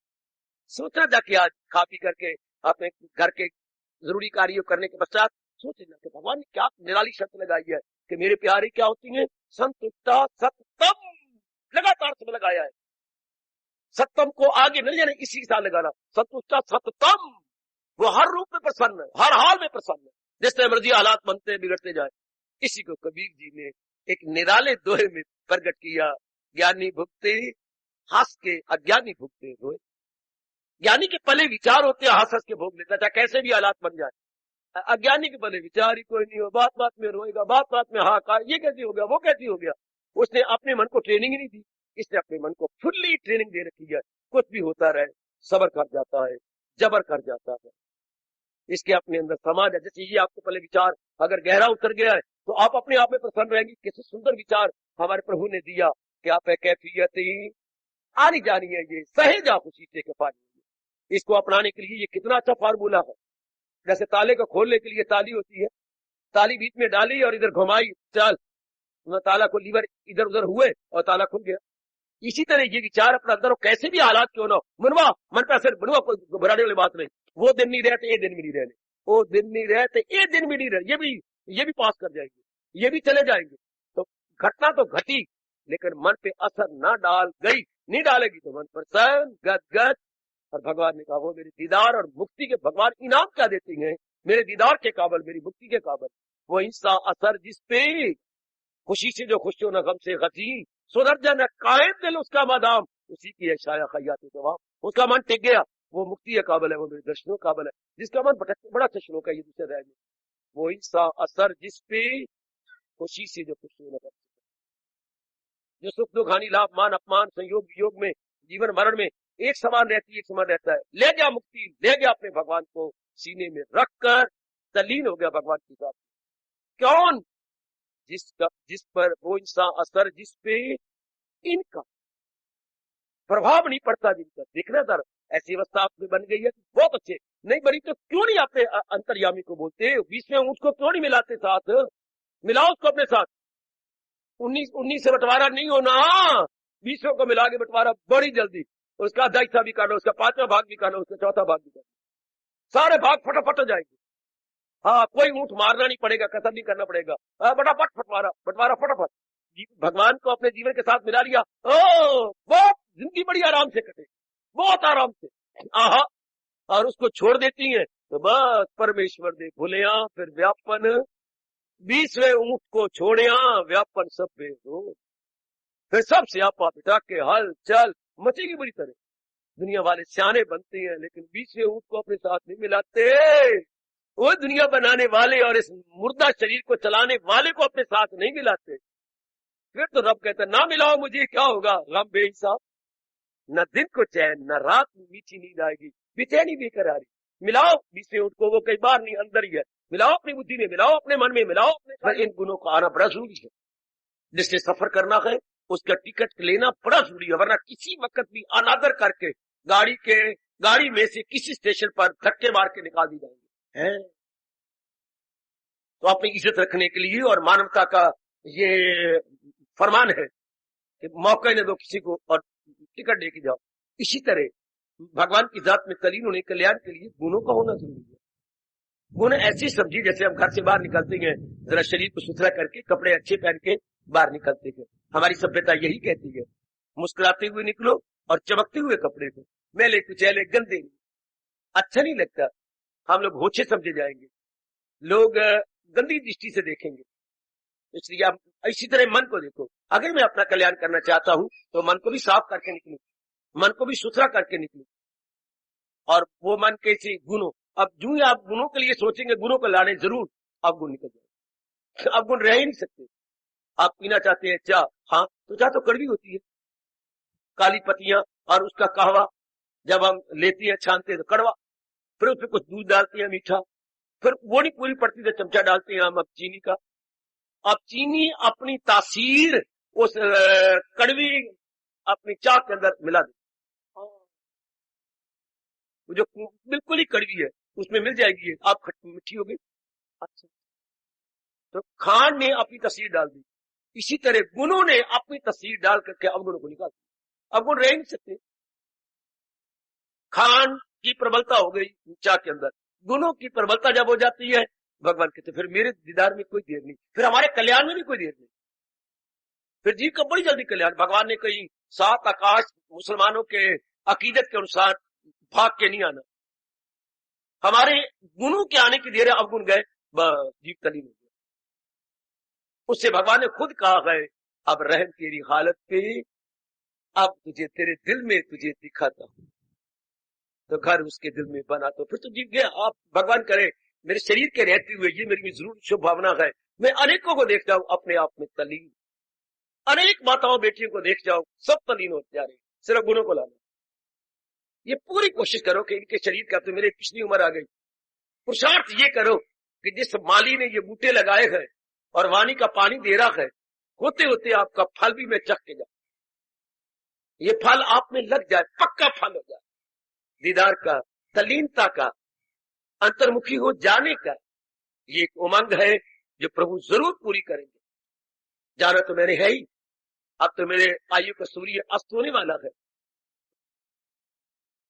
सोचना जाके आज खा पी करके अपने घर के जरूरी कार्यों करने के पश्चात सोचना कि भगवान ने क्या निराली शर्त लगाई है कि मेरे प्यारे क्या होती हैं? संतुष्टा सततम, लगातार से लगाया है। सततम को आगे नहीं जाने, इसी के साथ लगाना, संतुष्टा सततम। वो हर रूप में प्रसन्न है, हर हाल में प्रसन्न है, जिस मर्जी हालात बनते बिगड़ते जाए। इसी को कबीर जी ने एक निराले दोहे में प्रकट किया, ज्ञानी भुगते हंस के, अज्ञानी भुगते रोए। ज्ञानी के पले विचार होते हैं, हंस हंस के भोग लेता है, कैसे भी हालात बन जाए। अज्ञानी के पले विचार ही कोई नहीं हो, बात बात में रोएगा, बात बात में हाहाकार, ये कैसे हो गया, वो कैसे हो गया। उसने अपने मन को ट्रेनिंग नहीं दी, इसने अपने मन को फुल्ली ट्रेनिंग दे रखी है। कुछ भी होता रहे, सबर कर जाता है, जबर कर जाता है, इसके अपने अंदर समाज है। जैसे ये आपको पहले विचार अगर गहरा उतर गया है तो आप अपने आप में प्रसन्न रहेंगे। किसी सुंदर विचार हमारे प्रभु ने दिया कि आप कैफियत आनी जानी है, ये सहज आप उसी के पानी। इसको अपनाने के लिए ये कितना अच्छा फार्मूला है। जैसे ताले को खोलने के लिए ताली होती है, ताली बीच में डाली और इधर घुमाई, चल ताला को लीवर इधर उधर हुए और ताला खुल गया। इसी तरह ये विचार अपना अंदर, कैसे भी हालात क्यों ना हो, मनवा मन पे असर बनवा, कोई घबराने वाली बात नहीं। वो दिन नहीं रहते, ये दिन भी नहीं रहने, वो दिन नहीं रहते, ये दिन भी नहीं रहे, ये भी पास कर जाएंगे, ये भी चले जाएंगे। तो घटना तो घटी, लेकिन मन पे असर ना डाल गई, नहीं डालेगी तो मन प्रसन्न गदगद। और भगवान ने कहा वो मेरे दीदार और मुक्ति के भगवान इनाम क्या देते हैं, मेरे दीदार के काबल, मेरी मुक्ति के काबल। वो इंसा असर जिसपे खुशी से जो खुश हो न गम से गती, सुदर्जन कायम दिल उसका मादाम, उसी की है शाया खैयात जवाब। उसका मन टिक गया, वो मुक्ति के काबल है, वो मेरे दर्शनों का काबल है। जिसका मन भटकते, बड़ा अच्छा श्लोक है ये दूसरे अध्याय में, वो इंसा असर जिसपे खुशी से जो खुश हो न गम से, जो सुख दुख हानि लाभ मान अपमान संयोग वियोग में, जीवन मरण में एक समान रहती है, एक समान रहता है। ले गया मुक्ति, ले गया अपने भगवान को सीने में रखकर, तल्लीन हो गया भगवान की साथ। कौन? जिस पर वो इंसान असर, जिस पे इनका प्रभाव नहीं पड़ता, जिनका देखना था। ऐसी अवस्था आप में बन गई है, बहुत अच्छे। नहीं बनी तो क्यों नहीं अपने अंतर्यामी को बोलते, 20वें ऊंट को क्यों नहीं मिलाते साथ, मिलाओ उसको अपने साथ। 19 से बंटवारा नहीं होना, 20वें को मिला के बंटवारा बड़ी जल्दी। उसका आधा हिस्सा भी काटो, उसका 5वां भाग भी काटो, उसका 4था भाग भी काटो, सारे भाग फटाफट हो जाएंगे। हाँ, कोई ऊंट मारना नहीं पड़ेगा, कत्ल नहीं करना पड़ेगा, फटाफट बंटवारा फटाफट। भगवान को अपने जीवन के साथ मिला लिया, बहुत जिंदगी बड़ी आराम से कटे, बहुत आराम से। आहा, और उसको छोड़ देती हैं तो बस परमेश्वर दे भूलिया फिर व्यापन, 20वें ऊंट को छोड़िया व्यापन सब बेदो, फिर सब स्यापा पिटा के हल चल मचेगी बुरी तरह। दुनिया वाले सियाने बनते हैं लेकिन 20वें ऊंट को अपने साथ नहीं मिलाते। वो दुनिया बनाने वाले और इस मुर्दा शरीर को चलाने वाले को अपने साथ नहीं मिलाते। फिर तो रब कहता है ना मिलाओ मुझे, क्या होगा? गम बेहिसाब, न दिन को चैन, न रात में मीठी नींद आएगी, बेचैनी बेकरारी। मिलाओ 20वें ऊंट को, वो कई बार नहीं अंदर ही है। मिलाओ अपनी बुद्धि में, मिलाओ अपने मन में, मिलाओ अपने, इन गुणों का आना बड़ा जरूरी है। जिससे सफर करना है उसका टिकट लेना बड़ा जरूरी है, वरना किसी वक्त भी अनादर करके गाड़ी में से किसी स्टेशन पर धक्के मार के निकाल दी जाएंगे हैं। तो अपनी इज्जत रखने के लिए और मानवता का ये फरमान है कि मौका न दो किसी को और टिकट लेके जाओ। इसी तरह भगवान की जात में तलीन होने कल्याण के लिए गुणों का होना जरूरी है। गुण ऐसी समझी जैसे हम घर से बाहर निकलते हैं, जरा शरीर को सुथरा करके कपड़े अच्छे पहन के बाहर निकलते हैं। हमारी सभ्यता यही कहती है, मुस्कुराते हुए निकलो और चमकते हुए कपड़े को, मैले कुचैले गंदे नहीं, अच्छा नहीं लगता। हम लोग होछे समझे जाएंगे, लोग गंदी दृष्टि से देखेंगे। इसलिए आप इसी तरह मन को देखो, अगर मैं अपना कल्याण करना चाहता हूं तो मन को भी साफ करके निकलूं, मन को भी सुथरा करके निकलूं। और वो मन कैसे? गुणों। अब जो ही आप गुणों के लिए सोचेंगे, गुणों को लाने जरूर, आप गुण निकल जाएंगे। आप गुण रह ही नहीं सकते। आप पीना चाहते हैं चाह, हाँ तो चाह तो कड़वी होती है, काली पत्तियां और उसका कहवा जब हम लेते हैं छानते हैं तो कड़वा, फिर उसमें कुछ दूध डालते हैं मीठा, फिर वो नहीं पूरी पड़ती तो चमचा डालते हैं हम अब चीनी का। अब चीनी अपनी तासीर उस कड़वी अपनी चाह के अंदर मिला दे, वो जो बिल्कुल ही कड़वी है उसमें मिल जाएगी, आप मिठी हो गई। अच्छा, तो खान ने अपनी तस्वीर डाल दी, इसी तरह गुणों ने अपनी तस्वीर डाल करके अवगुणों को निकाल दिया। अवगुण रह नहीं सकते। खान की प्रबलता हो गई चाह के अंदर, गुणों की प्रबलता जब हो जाती है, भगवान कहते फिर मेरे दीदार में कोई देर नहीं, फिर हमारे कल्याण में भी कोई देर नहीं, फिर जीव का बड़ी जल्दी कल्याण। भगवान ने कही 7 आकाश मुसलमानों के अकीदत के अनुसार भाग के नहीं आना, हमारे गुणों के आने की देर है, अवगुण गए, जीव तलीन हो गया। उससे भगवान ने खुद कहा है अब रहम तेरी हालत पे, अब तुझे तेरे दिल में तुझे दिखाता हूं, तो घर उसके दिल में बना, तो फिर तो जीव गया। आप भगवान करे मेरे शरीर के रहते हुए ये मेरी जरूर शुभ भावना है, मैं अनेकों को देख जाऊं अपने आप में तलीन, अनेक माताओं बेटियों को देख जाओ सब तलीन होते जा रहे, सिर्फ गुणों को लाना। ये पूरी कोशिश करो कि इनके शरीर का, तो मेरी पिछली उम्र आ गई, पुरुषार्थ ये करो कि जिस माली ने ये बूटे लगाए हैं और वाणी का पानी दे रहा है, होते होते आपका फल भी मैं चख के जाऊं, ये फल आप में लग जाए, पक्का फल हो जाए, दीदार का, तलीनता का, अंतर्मुखी हो जाने का। ये एक उमंग है जो प्रभु जरूर पूरी करेंगे। जाना तो मैंने है ही, अब तो मेरे आयु का सूर्य अस्त होने वाला है।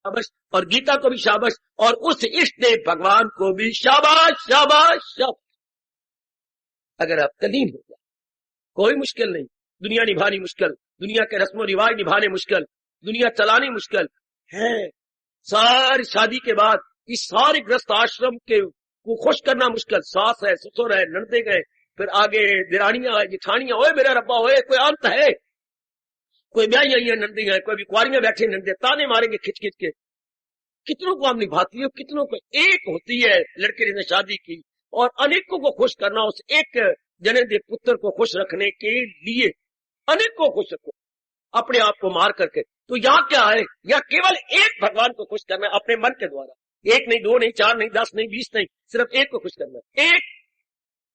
शाबाश, और गीता को भी शाबाश, और उस इष्ट देव भगवान को भी शाबाश शाबाश शाबाश। अगर आप तलीन हो जाए, कोई मुश्किल नहीं, दुनिया निभानी मुश्किल, दुनिया के रस्मों रिवाज निभाने मुश्किल, दुनिया चलानी मुश्किल है। सारी शादी के बाद इस सारे ग्रस्त आश्रम के को खुश करना मुश्किल, सास है, ससुर है, ननदे गए, फिर आगे दिरानियां है, जिठानियां, ओए मेरा रब्बा ओए, कोई अंत है? कोई ब्याही आई है नंदी है, कोई भी कुआरियां बैठे नंदे, ताने मारेंगे खिंच खिंच के। कितनों को हम निभाती है, कितनों को एक होती है लड़के ने शादी की, और अनेकों को खुश करना, उस एक जने दे पुत्र को खुश रखने के लिए अनेकों को खुश रखो अपने आप को मार करके। तो यहाँ क्या है? यहाँ केवल एक भगवान को खुश करना है अपने मन के द्वारा, एक नहीं, 2 नहीं, 4 नहीं, 10 नहीं, 20 नहीं, सिर्फ एक को खुश करना है। एक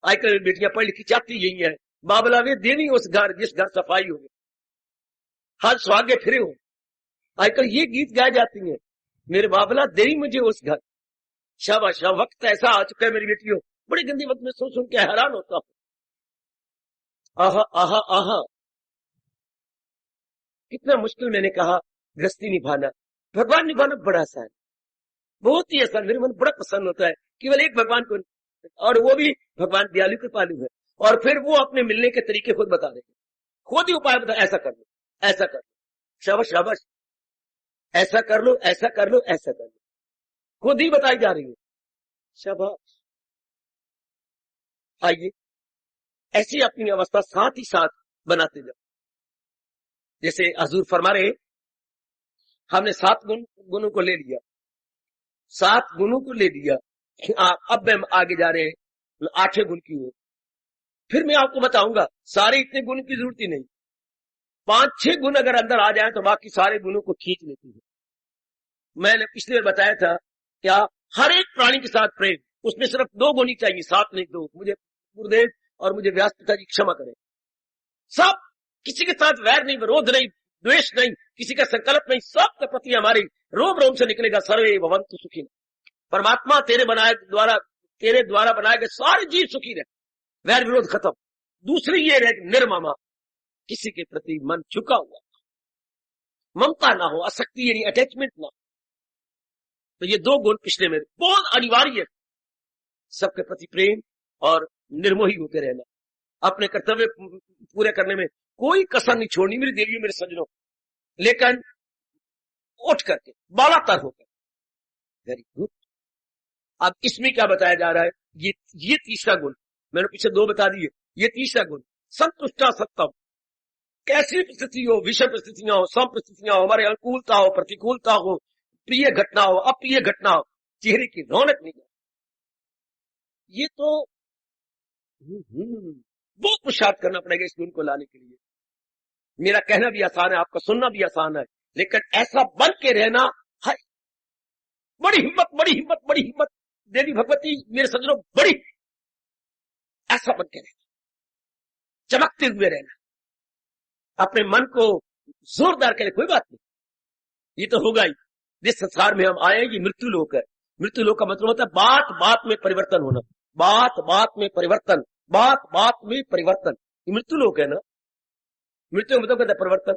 आजकल बेटियां पढ़ लिखी चाहती यही है, बाबला वे देनी उस घर जिस घर सफाई हो, हर स्वागे फिरे हो। आजकल ये गीत गाए जाती हैं, मेरे बाबला दे मुझे उस घर। शाबाश, वक्त ऐसा आ चुका है मेरी बेटियों, बड़ी गंदी वक्त में सुन के हैरान होता हूं। आहा आहा आहा, कितना मुश्किल, मैंने कहा गृहस्थी निभाना, भगवान निभाना बड़ा आसान है, बहुत ही आसान। मेरे मन बड़ा प्रसन्न होता है केवल एक भगवान को, और वो भी भगवान दयालु कृपालु है, और फिर वो अपने मिलने के तरीके खुद बता देंगे, खुद ही उपाय बता, ऐसा कर लो, ऐसा कर लो, शाबाश शाबाश, ऐसा कर लो, ऐसा कर लो, ऐसा कर लो, खुद ही बताई जा रही है, शाबाश। आइए ऐसी अपनी अवस्था साथ ही साथ बनाते जाओ। जैसे हजूर फरमा रहे, हमने 7 गुणों को ले लिया, 7 गुणों को ले लिया, अब हम आगे जा रहे हैं 8वें गुण की ओर। फिर मैं आपको बताऊंगा, सारे इतने गुण की जरूरत ही नहीं, 5-6 गुण अगर अंदर आ जाए तो बाकी सारे गुणों को खींच लेती है। मैंने पिछले बार बताया था, क्या हर एक प्राणी के साथ प्रेम, उसमें सिर्फ 2 गुण ही चाहिए, 7 नहीं 2। मुझे गुरुदेव और मुझे व्यास पिताजी क्षमा करें, सब किसी के साथ वैर नहीं, विरोध नहीं, द्वेष नहीं, किसी का संकल्प नहीं, सबके प्रति हमारी रोम रोम से निकलेगा सर्वे भवन्तु सुखिनः। परमात्मा तेरे द्वारा बनाए गए सारे जीव सुखी रहे, वैर विरोध खत्म। दूसरी ये रहे निर्ममा, किसी के प्रति मन झुका हुआ, ममता ना हो, आसक्ति यानी अटैचमेंट ना हो। तो ये 2 गुण पिछले में बहुत अनिवार्य है, सबके प्रति प्रेम और निर्मोही होते रहना, अपने कर्तव्य पूरे करने में कोई कसर नहीं छोड़नी मेरी देवियों मेरे सज्जनों, लेकिन उठ करके बालातर होकर। Very good. अब इसमें क्या बताया जा रहा है, ये तीसरा गुण, मैंने पीछे 2 बता दिए, ये तीसरा गुण संतुष्टा सत्तम। कैसी परिस्थिति हो, विषम परिस्थितियां हो, सम परिस्थितियां हो, हमारे अनुकूलता हो, प्रतिकूलता हो, प्रिय घटना हो, अप्रिय घटना हो, चेहरे की रौनक नहीं है। ये तो बहुत पुरुषार्थ करना पड़ेगा इस गुण को लाने के लिए। मेरा कहना भी आसान है, आपका सुनना भी आसान है, लेकिन ऐसा बन के रहना है, बड़ी हिम्मत, बड़ी हिम्मत, बड़ी हिम्मत। देवी भगवती मेरे सज्जनों, बड़ी ऐसा बन के रहना, चमकते हुए रहना, अपने मन को जोरदार करे, कोई बात नहीं, ये तो होगा ही। जिस संसार में हम आए ये मृत्यु लोक है, मृत्यु लोक का मतलब होता है बात बात में परिवर्तन होना, बात बात में परिवर्तन, बात बात में परिवर्तन, ये मृत्यु लोक है ना। मृत्यु का मतलब कहता है परिवर्तन,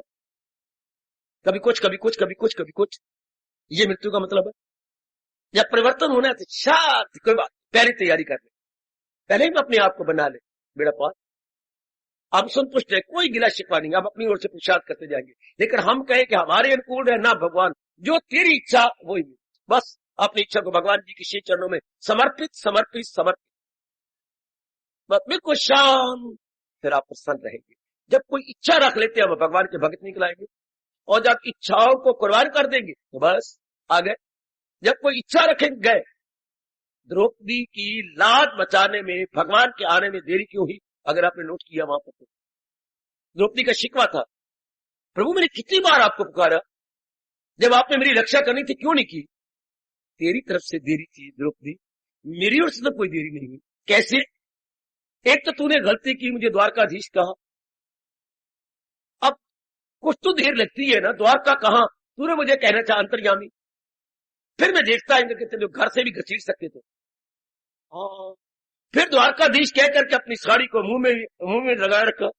कभी कुछ कभी कुछ कभी कुछ कभी कुछ, ये मृत्यु का मतलब है। जब परिवर्तन होना है तो शांति, कोई बात, पहले तैयारी कर ले, पहले ही अपने आप को बना ले बेड़ा पार। हम संतुष्ट है, कोई गिला शिकवा नहीं, हम अपनी ओर से पुरुषार्थ करते जाएंगे, लेकिन हम कहें कि हमारे अनुकूल है ना भगवान, जो तेरी इच्छा वही, बस अपनी इच्छा को भगवान जी के श्री चरणों में समर्पित समर्पित समर्पित, बस बिल्कुल शांत, फिर आप प्रसन्न रहेंगे। जब कोई इच्छा रख लेते हैं हम भगवान के भक्त निकलाएंगे, और जब इच्छाओं को कुर्बान कर देंगे तो बस आ गए। जब कोई इच्छा रखेंगे गए। द्रौपदी की लाज बचाने में भगवान के आने में देरी क्यों हुई, अगर आपने नोट किया वहां पर, द्रौपदी का शिकवा था, प्रभु मैंने कितनी बार आपको पुकारा, जब आपने मेरी रक्षा करनी थी क्यों नहीं की। तेरी तरफ से देरी थी द्रौपदी, मेरी ओर से तो कोई देरी नहीं हुई। कैसे? एक तो तूने गलती की, मुझे द्वारकाधीश कहा, अब कुछ तो देर लगती है ना, द्वारका कहां, तूने मुझे कहना चाहा अंतर्यामी, फिर मैं देखता है कि तेरे घर से भी घसीट सकते थे। फिर द्वारकाधीश कह करके अपनी साड़ी को मुंह में लगा रखा,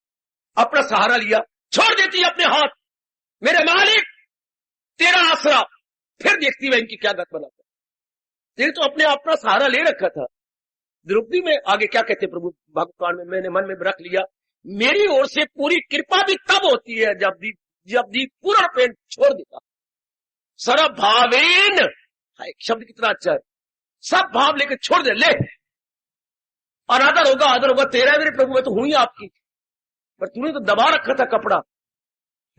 अपना सहारा लिया, छोड़ देती अपने हाथ, मेरे मालिक तेरा आसरा, फिर देखती मैं इनकी क्या गत बनाता। तेरे तो अपने अपना सहारा ले रखा था। द्रौपदी में आगे क्या कहते प्रभु भगवान में, मैंने मन में रख लिया, मेरी ओर से पूरी कृपा भी तब होती है जब दी पूरा पेन छोड़ देता, सरब भावेन, एक शब्द कितना अच्छा है, सब भाव लेकर छोड़ दे, ले अनादर होगा आदर होगा तेरा, मेरे प्रभु मैं तो हूं ही आपकी, पर तूने तो दबा रखा था कपड़ा,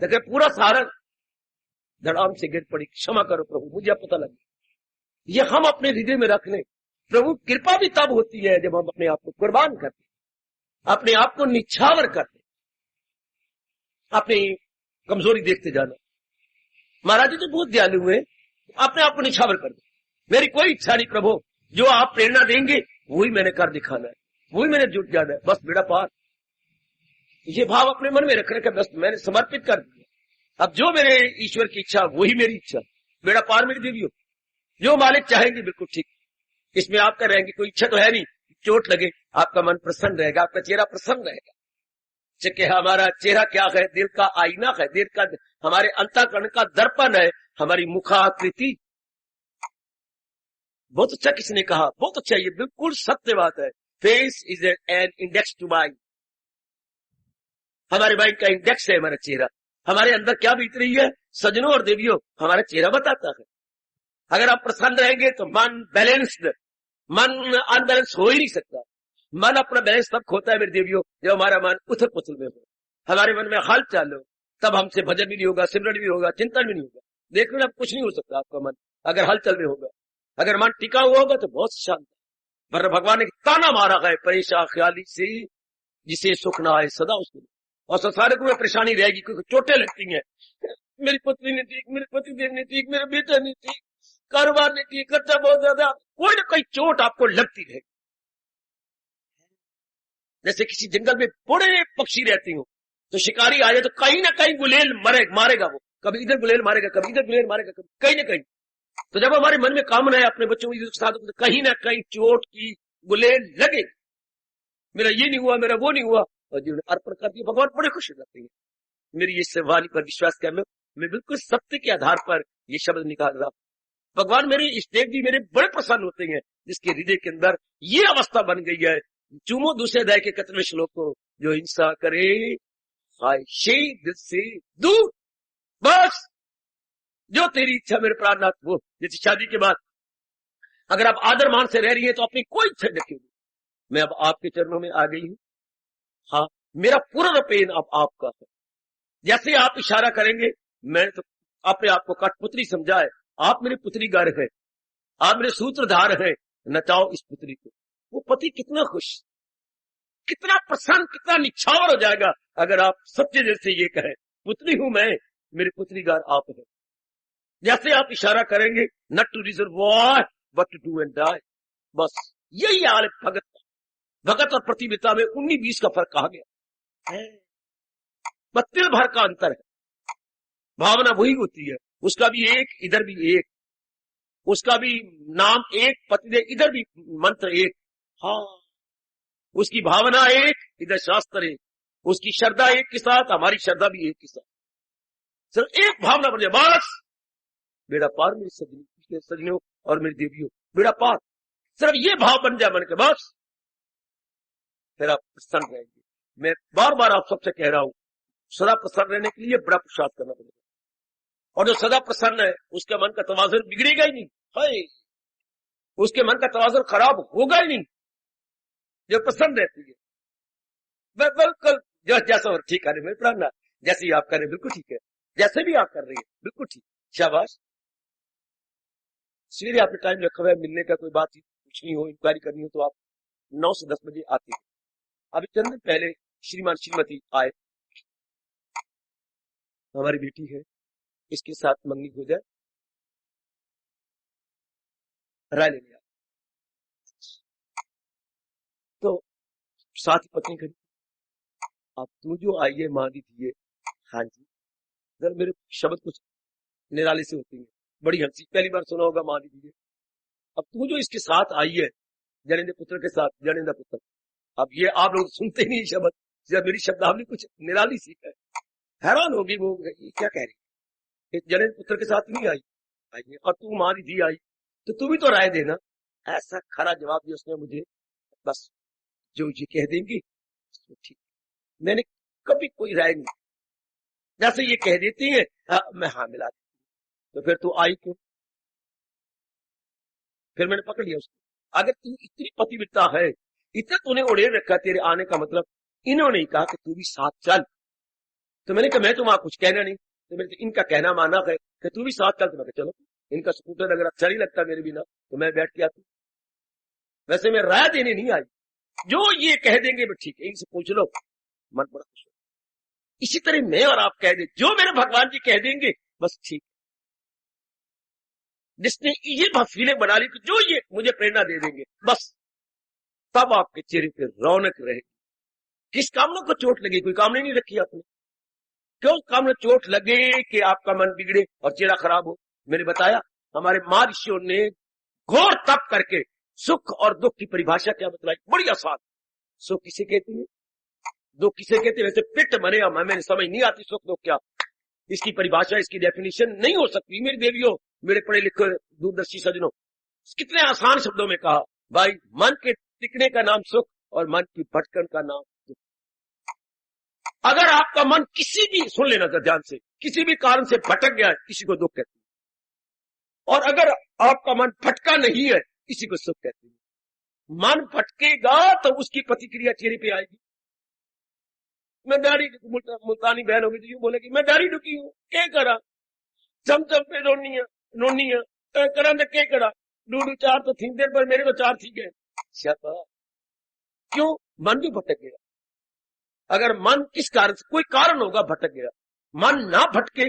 देखे पूरा सहारा धड़ाम से गिर पड़ी, क्षमा करो प्रभु मुझे पता लगे। ये हम अपने हृदय में रख लें, प्रभु कृपा भी तब होती है जब हम अपने आप को कुर्बान करते, अपने आप को निछावर करते, अपनी कमजोरी देखते जाना। महाराज जी तो बहुत दयालु हुए, अपने आप को निछावर कर दे, मेरी कोई इच्छा नहीं प्रभु, जो आप प्रेरणा देंगे वही मैंने कर दिखाना है, वही मैंने जुट जाना है, बस बेड़ा पार। ये भाव अपने मन में रख रखे, बस मैंने समर्पित कर दिया, अब जो मेरे ईश्वर की इच्छा वही मेरी इच्छा, बेड़ा पार मेरी देवियों, जो मालिक चाहेंगे बिल्कुल ठीक, इसमें आपका रहेंगे, कोई इच्छा तो है नहीं, चोट लगे आपका मन प्रसन्न रहेगा, आपका चेहरा प्रसन्न रहेगा, कि हमारा चेहरा क्या है, दिल का आईना है, दिल का हमारे अंतःकरण का दर्पण है, हमारी मुखाकृति। बहुत अच्छा किसने कहा, बहुत अच्छा, ये बिल्कुल सत्य बात है। Face is an index to mind. हमारे माइंड का इंडेक्स है हमारा चेहरा। हमारे अंदर क्या बीत रही है सजनों और देवियों, हमारा चेहरा बताता है। अगर आप प्रसन्न रहेंगे तो मन बैलेंस्ड, मन अनबैलेंस हो ही नहीं सकता। मन अपना बैलेंस तब खोता है मेरे देवियों जब हमारा मन उथल पुथल में हो, हमारे मन में हलचल हो, तब हमसे भजन भी नहीं होगा, सिमरन भी होगा, चिंतन भी नहीं होगा। देखो अब कुछ नहीं हो सकता आपका मन अगर हलचल में होगा। अगर मन टिका हुआ होगा तो बहुत शांत। वरना भगवान ने ताना मारा है परेशान ख्याली से जिसे सुख ना आए सदा उसको, और संसारिक में परेशानी रहेगी क्योंकि चोटें लगती हैं। मेरी पत्नी ने ठीक, मेरे पति देव ने ठीक, मेरा बेटा ने ठीक, कारोबार ने ठीक, खर्चा बहुत ज्यादा, कोई ना कोई चोट आपको लगती रहेगी। जैसे किसी जंगल में बड़े पक्षी रहती हो तो शिकारी आ जाए तो कहीं ना कहीं गुलेल मारेगा वो, कभी इधर गुलेल मारेगा, कभी इधर गुलेल मारेगा, कभी कहीं ना कहीं। तो जब हमारे मन में कामना है अपने बच्चों के साथ, तो कहीं ना कहीं चोट की गुलेल लगे, मेरा ये नहीं हुआ, मेरा वो नहीं हुआ, और जीवन अर्पण कर दिया, भगवान बड़े खुश हो जाते हैं। मेरी इस वाणी पर विश्वास कर लो, मैं बिल्कुल सत्य के आधार पर ये शब्द निकाल रहा हूं। भगवान मेरे इष्टदेव जी मेरे बड़े प्रसन्न होते हैं जिसके हृदय के अंदर ये अवस्था बन गई है। चूमो दूसरे अध्याय के 31वें श्लोक को, जो हिंसा करे हाय शे दिल से दूर, बस जो तेरी इच्छा मेरे प्राणनाथ वो। जैसे शादी के बाद अगर आप आदर मान से रह रही है तो अपनी कोई इच्छा रखी। मैं अब आपके चरणों में आ गई हूं, हाँ मेरा पूर्ण पेन अब आपका है। जैसे आप इशारा करेंगे मैं तो अपने आप को कठपुतली समझाए, आप मेरे पुत्री गर है, आप मेरे सूत्रधार है, नचाओ इस पुत्री को। वो पति कितना खुश, कितना प्रसन्न, कितना निछावर हो जाएगा अगर आप सच्चे दिल से ये कहें पुत्री हूं मैं, मेरे पुत्री गर आप है। जैसे आप इशारा करेंगे not to reservoir but to do and die, बस यही हाल है भगत का। भगत और प्रतियोगिता में 19-20 का फर्क कहा गया है, बस तिल भर का अंतर है। भावना वही होती है, उसका भी एक, इधर भी एक, उसका भी नाम एक, पतिदेव इधर भी मंत्र एक, हाँ उसकी भावना एक, इधर शास्त्र एक, उसकी श्रद्धा एक के साथ, हमारी श्रद्धा भी एक के साथ, सिर्फ एक भावना बन जाए बस बेड़ा पार मेरी सजनों और मेरी देवियों, बेड़ा पार। सिर्फ ये भाव बन जाए मन के, बस फिर आप प्रसन्न रहेंगे। मैं बार बार आप सबसे कह रहा हूं, सदा प्रसन्न रहने के लिए बड़ा पुरुषार्थ करना पड़ेगा, और जो सदा प्रसन्न है उसके मन का तवाज़ुन बिगड़ेगा ही नहीं, है उसके मन का तवाज़ुन खराब होगा ही नहीं। जो प्रसन्न रहती है बिल्कुल जैसा ठीक कर रहे मेरे प्राण, जैसे ही आप कर रहे बिल्कुल ठीक है, जैसे भी आप कर रही है बिल्कुल ठीक, शाबाश। सवेरे आपने टाइम रखा हुआ है मिलने का, कोई बात पूछनी हो, इंक्वायरी करनी हो तो आप 9 से 10 बजे आती है। अभी चंद दिन पहले श्रीमान श्रीमती आए, हमारी बेटी है, इसके साथ मंगनी हो जाए, राय लेने तो साथ ही पत्नी खड़ी, अब तू जो आई है मां दी थी, हाँ जी, जरा मेरे शब्द कुछ निराले से होती है, बड़ी हंसी, पहली बार सुना होगा मां दी थी। अब तू जो इसके साथ आई है जनेंद्र पुत्र के साथ, जनेंद्र पुत्र, अब ये आप लोग सुनते नहीं शब्द, जब मेरी शब्दावली कुछ निराली सी है, हैरान होगी वो क्या कह रही, जनेंद्र पुत्र के साथ नहीं आई, आई और तू मां दी थी आई, तो तू भी तो राय देना। ऐसा खरा जवाब दिया उसने मुझे, बस जो ये कह देंगे तो ठीक, मैंने कभी कोई राय नहीं, जैसे ये कह देती है मैं हाँ मिला देती, तो फिर तू आई क्यों? फिर मैंने पकड़ लिया उसको, अगर तू इतनी पतिव्रता है, इतना तूने उड़ेल रखा, तेरे आने का मतलब इन्होंने ही कहा कि तू भी साथ चल, तो मैंने कहा मैं तो वहां कुछ कहना नहीं, तो मैंने इनका कहना माना है कि तू भी साथ चल, तो मैं चलो, इनका स्कूटर अगर अच्छा नहीं लगता मेरे बिना तो मैं बैठ के आती, वैसे मैं राय देने नहीं आई, जो ये कह देंगे मैं ठीक है, इनसे पूछ लो, मन बड़ा खुश हो। इसी तरह मैं और आप कह दे, जो मेरे भगवान जी कह देंगे बस ठीक, जिसने ये फीलिंग बना ली कि जो ये मुझे प्रेरणा दे देंगे बस, तब आपके चेहरे पे रौनक रहेगी। किस कामना को चोट लगी, कोई कामना नहीं रखी आपने, क्यों कामना चोट लगे कि आपका मन बिगड़े और चेहरा खराब हो? मैंने बताया हमारे मां ऋषियों ने घोर तप करके सुख और दुख की परिभाषा क्या बतलाई, बड़ी आसान। सुख किसे कहती है? दुख किसे कहते हैं? वैसे पिट मरे या मैंने समझ नहीं आती सुख दुख क्या, इसकी परिभाषा, इसकी डेफिनेशन नहीं हो सकती। मेरी देवियों, मेरे पढ़े लिखे दूरदर्शी सज्जनों, कितने आसान शब्दों में कहा भाई, मन के टिकने का नाम सुख और मन की भटकन का नाम दुख। अगर आपका मन किसी भी, सुन लेना ध्यान से, किसी भी कारण से भटक गया है, किसी को दुख कहते हैं। और अगर आपका मन भटका नहीं है, किसी को सुख कहते हैं। मन भटकेगा तो उसकी प्रतिक्रिया चेहरे पे आएगी। मैं दाढ़ी, मुल्तानी बहन होगी तो यूं बोलेगी मैं दाढ़ी दुखी हूं, क्या करा, चमचम पे रोनी है करा तो क्या करा, डूडू चार तो थी देर पर मेरे को चार थी गए। क्यों? मन भी भटक गया। अगर मन किस कारण से, कोई कारण होगा भटक गया, मन ना भटके,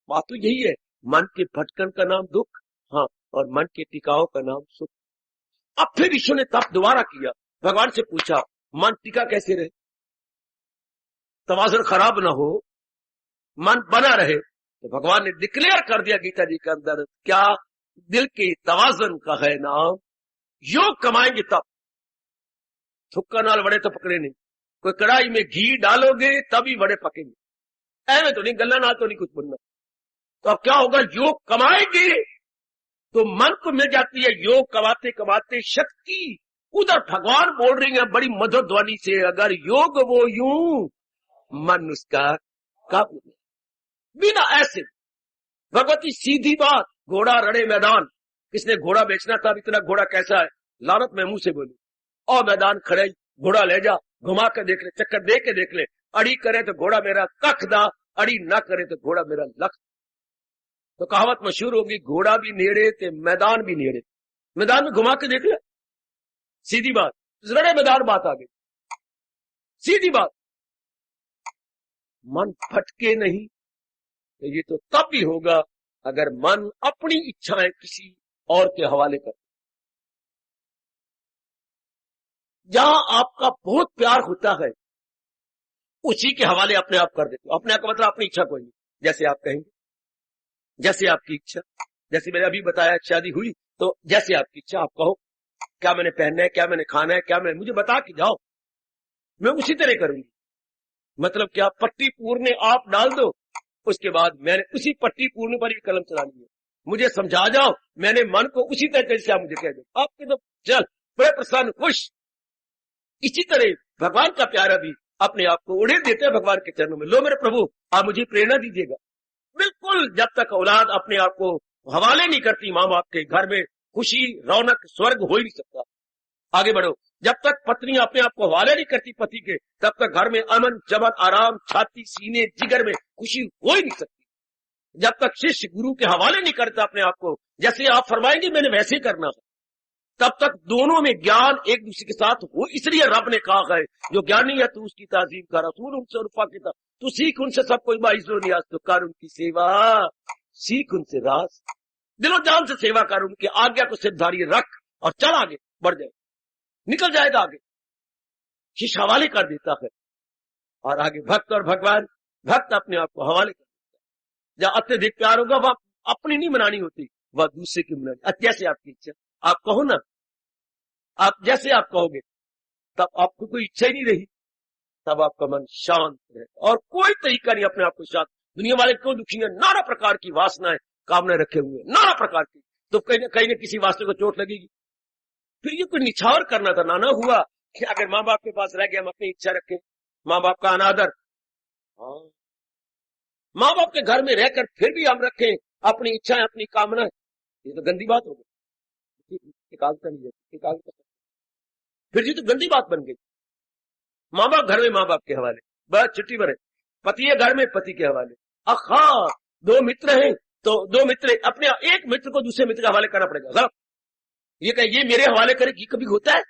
बात तो यही है, मन के भटकन का नाम दुख, हाँ, और मन के टिकाव का नाम सुख। अब फिर ईश्वर ने तप दोबारा किया, भगवान से पूछा मन टिका कैसे रहे, तवाज़ुन खराब ना हो, मन बना रहे। तो भगवान ने डिक्लेयर कर दिया गीता जी के अंदर, क्या? दिल के तवाज़ुन का है नाम, योग कमाएंगे तब। थुक्का नाल बड़े तो पकड़े नहीं, कोई कढ़ाई में घी डालोगे तभी बड़े पकेंगे, ऐਵੇਂ तो नहीं, गल्ला नाल तो नहीं कुछ बनना। तो अब क्या होगा? योग कमाएंगे तो मन को मिल जाती है योग कमाते कमाते शक्ति। उधर भगवान बोल रही है बड़ी मधुर ध्वनि से, अगर योग वो यूं, मन उसका काबू में। बिना ऐसे भगवती सीधी बात, घोड़ा रड़े मैदान, किसने घोड़ा बेचना था, इतना घोड़ा कैसा है, लानत मैं मुंह से बोलू, और मैदान खड़े, घोड़ा ले जा, घुमा के देख ले, चक्कर दे के देख ले, अड़ी करे तो घोड़ा मेरा कख दा, अड़ी ना करे तो घोड़ा मेरा लख। तो कहावत मशहूर होगी, घोड़ा भी नेड़े ते मैदान भी नेड़े, मैदान में घुमा के देख ले, सीधी बात, रड़े मैदान बात आ गई, सीधी बात। मन भटके नहीं तो ये तो तब भी होगा अगर मन अपनी इच्छाएं किसी और के हवाले कर। जहां आपका बहुत प्यार होता है उसी के हवाले अपने आप कर देते हो। अपने आप का मतलब अपनी इच्छा कोई नहीं, जैसे आप कहेंगे, जैसे आपकी इच्छा। जैसे मैंने अभी बताया शादी हुई तो जैसे आपकी इच्छा, आप कहो क्या मैंने पहनना है, क्या मैंने खाना है, क्या मैंने, मुझे बता के जाओ, मैं उसी तरह करूंगी। मतलब क्या? पट्टी पूरने आप डाल दो, उसके बाद मैंने उसी पट्टी पूरने पर ही कलम चलानी है। मुझे समझा जाओ, मैंने मन को उसी तरह जैसे आप मुझे कह दो, आपके तो चल बड़े प्रसन्न खुश। इसी तरह भगवान का प्यारा भी अपने आप को उड़ेल देते हैं भगवान के चरणों में, लो मेरे प्रभु आप मुझे प्रेरणा दीजिएगा। बिल्कुल, जब तक औलाद अपने आप को हवाले नहीं करती माँ बाप के, घर में खुशी रौनक स्वर्ग हो ही नहीं सकता। आगे बढ़ो, जब तक पत्नी अपने आप को हवाले नहीं करती पति के, तब तक घर में अमन चमन आराम, छाती सीने जिगर में खुशी हो ही नहीं सकती। जब तक शिष्य गुरु के हवाले नहीं करता अपने आप को, जैसे आप फरमाएंगे मैंने वैसे करना है, तब तक दोनों में ज्ञान एक दूसरे के साथ हो। इसलिए रब ने कहा है जो ज्ञानी है तू उसकी ताजीम कर, रसूल उनसे रूपा की तू सीख उनसे सब कोई बाइजो नियाज, तो कर उनकी सेवा, सीख उनसे राज, दिलो जान से सेवा कर, उनकी आज्ञा को सिरधारी रख और चल आगे बढ़ जाए, निकल जाएगा आगे। शिष्य हवाले कर देता है और आगे भक्त और भगवान, भक्त अपने आप को हवाले कर देता है। जहां अत्यधिक प्यार होगा वह अपनी नहीं मनानी होती, वह दूसरे की मनानी। जैसे आपकी इच्छा, आप कहो ना, आप जैसे आप कहोगे तब आपको कोई इच्छा ही नहीं रही, तब आपका मन शांत है और कोई तरीका नहीं अपने आप को शांत। दुनिया वाले क्यों दुखी है? नाना प्रकार की वासनाएं कामनाएं रखे हुए, नाना प्रकार की, तो कहीं न किसी वासना को चोट लगेगी। फिर ये कोई निछावर करना था, नाना हुआ कि अगर माँ बाप के पास रह गए हम अपनी इच्छा रखें, माँ बाप का अनादर। हाँ, माँ बाप के घर में रहकर फिर भी हम रखें अपनी इच्छाएं अपनी कामनाएं, ये तो गंदी बात हो गई। निकालता नहीं है, फिर ये तो गंदी बात बन गई। माँ बाप घर में माँ बाप के हवाले, बस छुट्टी भरे, पति है घर में पति के हवाले। अखा दो मित्र हैं तो दो मित्र, अपने एक मित्र को दूसरे मित्र के हवाले करना पड़ेगा, गलत। ये कहे ये मेरे हवाले करे, ये कभी होता है?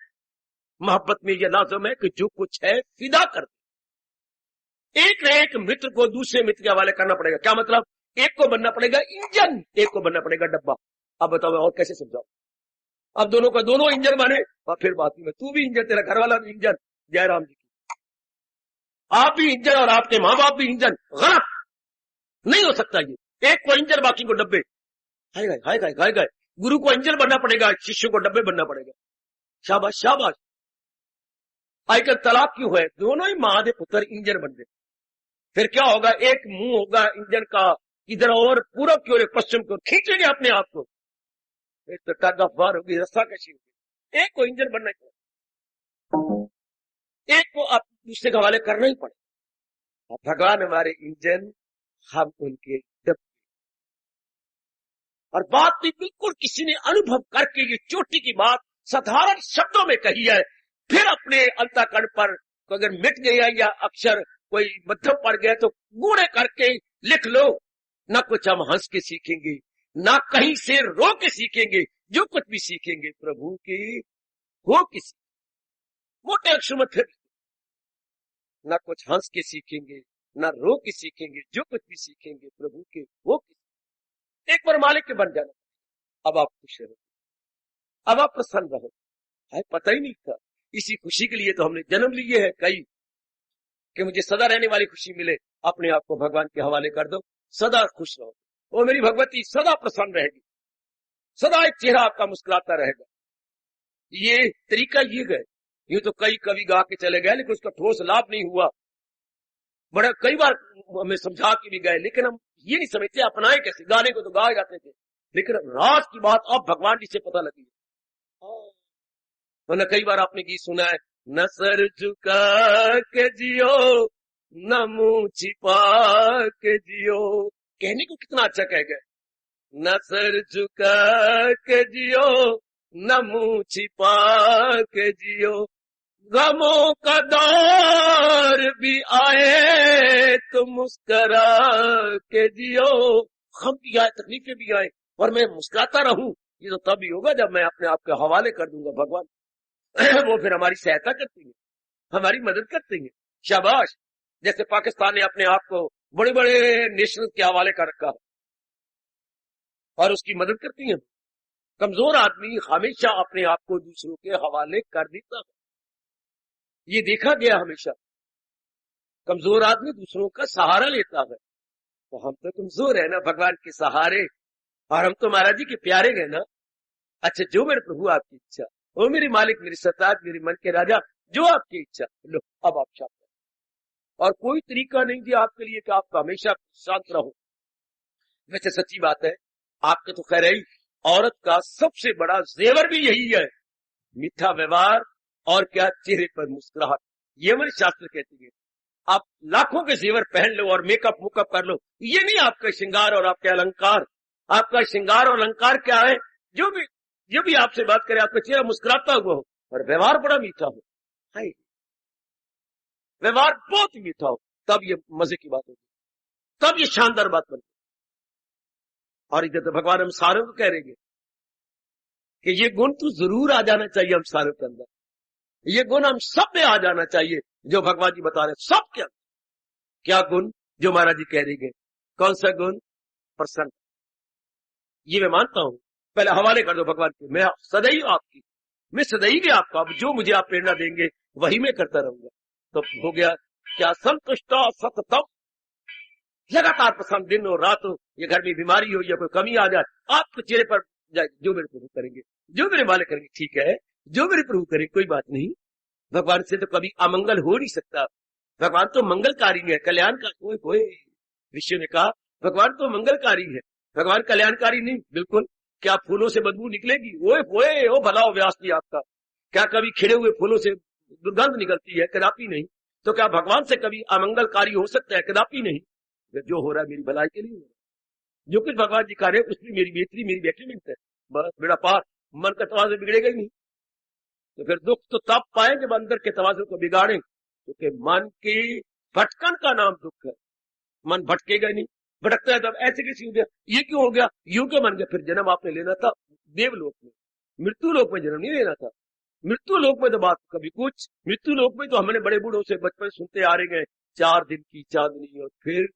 मोहब्बत में ये लाज़िम है कि जो कुछ है फिदा कर दे। एक न एक मित्र को दूसरे मित्र के हवाले करना पड़ेगा। क्या मतलब? एक को बनना पड़ेगा इंजन, एक को बनना पड़ेगा डब्बा। अब बताओ और कैसे समझाओ? अब दोनों का दोनों इंजन बने और फिर बात में तू भी इंजन, तेरा घर वाला भी इंजन, जयराम जी की, आप भी इंजन और आपके माँ बाप भी इंजन। गलत, नहीं हो सकता ये। एक को इंजन बाकी को डब्बे। हाय गाय हाय गाय हाय गाय। गुरु को इंजन बनना पड़ेगा, शिष्य को डब्बे बनना पड़ेगा। शाबाश शाबाश। आजकल तलाक क्यों है? दोनों ही मां दे पुत्र इंजन बन गए। फिर क्या होगा? एक मुंह होगा इंजन का इधर और पूरब की ओर पश्चिम की ओर खींचेंगे अपने आप को, एक तो टग ऑफ वार होगी, रस्सा कशी होगी। एक को इंजन बनना ही पड़ेगा, एक को आप दूसरे के हवाले करना ही पड़ेगा। अब भगवान हमारे इंजन, हम उनके डब्बे। और बात भी बिल्कुल किसी ने अनुभव करके ये चोटी की बात साधारण शब्दों में कही है। फिर अपने अंतःकरण पर अगर मिट गया या अक्षर कोई मध्यम पड़ गया तो गूढ़े करके लिख लो। न कुछ हम हंस के सीखेंगे, ना कहीं से रो के सीखेंगे, जो कुछ भी सीखेंगे प्रभु की हो किसी मोटे अक्षर में। फिर न कुछ हंस के सीखेंगे, न रो के सीखेंगे, जो कुछ भी सीखेंगे प्रभु के हो किसी। एक बार मालिक के बन जाना, अब आप खुश रहो, अब आप प्रसन्न रहो। है पता ही नहीं था, इसी खुशी के लिए तो हमने जन्म लिए है कई, कि मुझे सदा रहने वाली खुशी मिले। अपने आप को भगवान के हवाले कर दो, सदा खुश रहो। वो मेरी भगवती सदा प्रसन्न रहेगी, सदा एक चेहरा आपका मुस्कुराता रहेगा। ये तरीका ये गए, यूं तो कई कवि गा के चले गए, लेकिन उसका ठोस लाभ नहीं हुआ। बड़ा कई बार हमें समझा के भी गए, लेकिन हम ये नहीं समझते अपनाए कैसे। गाने को तो गा जाते थे, लेकिन राज की बात अब भगवान जी से पता लगी है। कई बार आपने गीत सुना है, न सर झुका के जियो, न मुंह छिपा के जियो। कहने को कितना अच्छा कह गए, न सर झुका के जियो, न मुंह छिपा के जियो। गमों का दौर भी आए तो मुस्करा के जियो। गम भी आए, तकलीफें भी आए, और मैं मुस्कुराता रहूं, ये तो तभी होगा जब मैं अपने आप के हवाले कर दूंगा भगवान। वो फिर हमारी सहायता करती है, हमारी मदद करती है। शाबाश। जैसे पाकिस्तान ने अपने आप को बड़े बड़े नेशनल के हवाले कर रखा और उसकी मदद करती है। कमजोर आदमी हमेशा अपने आप को दूसरों के हवाले कर देता है, ये देखा गया हमेशा। कमजोर आदमी दूसरों का सहारा लेता है। तो हम तो कमजोर है ना भगवान के सहारे, और हम तो महाराज जी के प्यारे गए ना। अच्छा, जो मेरे प्रभु आपकी इच्छा, ओ मेरे मालिक, मेरे सरताज, मेरे मन के राजा, जो आपकी इच्छा। लो, अब आप शांत रहो। और कोई तरीका नहीं दिया आपके लिए कि आप हमेशा शांत रहो। वैसे सच्ची बात है, आपके तो खैर ही, औरत का सबसे बड़ा जेवर भी यही है, मीठा व्यवहार और क्या, चेहरे पर मुस्कुराहट। ये हमारे शास्त्र कहती है। आप लाखों के जेवर पहन लो और मेकअप मुकअप कर लो, ये नहीं आपका श्रृंगार और आपके अलंकार। आपका श्रृंगार और अलंकार क्या है? जो भी आपसे बात करे, आपका चेहरा मुस्कुराता हुआ हो और व्यवहार बड़ा मीठा हो। हाय, व्यवहार बहुत मीठा हो, तब ये मजे की बात होगी, तब ये शानदार बात बनती। और इधर तो भगवान हम सारों को कह रहे हैं कि ये गुण तो जरूर आ जाना चाहिए हम सारों के अंदर। ये गुण हम सब में आ जाना चाहिए जो भगवान जी बता रहे हैं, सब के अंदर। क्या गुण? जो महाराज जी कह रहे हैं। कौन सा गुण? प्रसन्न। ये मैं मानता हूं। पहले हवाले कर दो भगवान के, मैं सदैव आपकी, मैं सदैव आपका, अब जो मुझे आप प्रेरणा देंगे वही मैं करता रहूंगा। तो हो गया क्या? संतुष्टा सततम, लगातार प्रसन्न, दिन हो रात हो, ये घर में बीमारी हो या कोई कमी आ जाए, आपके चेहरे पर जाए, जो मेरे प्रभु करेंगे, जो मेरे मालिक करेंगे, ठीक है, जो मेरे प्रभु करेंगे, कोई बात नहीं। भगवान से तो कभी अमंगल हो नहीं सकता। भगवान तो मंगलकारी है, कल्याणकारी। कोई ऋषि ने कहा भगवान तो मंगलकारी है, भगवान कल्याणकारी नहीं। बिल्कुल। क्या फूलों से बदबू निकलेगी? ओए ओ भला हो व्यास जी आपका, क्या कभी खिड़े हुए फूलों से दुर्गंध निकलती है? कदापि नहीं। तो क्या भगवान से कभी अमंगलकारी हो सकता है? कदापि नहीं। जो हो रहा है मेरी भलाई के लिए हो रहा है, जो कुछ भगवान जी कर रहे हैं उसमें मेरी बेहतरी, मेरी बेटरमेंट है। बस बेड़ा पार, मन का तवाज़ुन बिगड़ेगा ही नहीं। तो फिर दुख तो तब पाए जब अंदर के तवाज़ुन को बिगाड़ें, क्योंकि मन की भटकन का नाम दुख है। मन भटकेगा नहीं, भटकता है तब ऐसे कैसे हो गया, ये क्यों हो गया, यूं क्यों बन गया। फिर जन्म आपने लेना था देवलोक में, मृत्यु लोक में जन्म नहीं लेना था। मृत्यु लोक में तो बात कभी कुछ, मृत्यु लोक में तो हमने बड़े बूढ़ों से बचपन सुनते आ रहे हैं, 4 दिन की चांदनी और फिर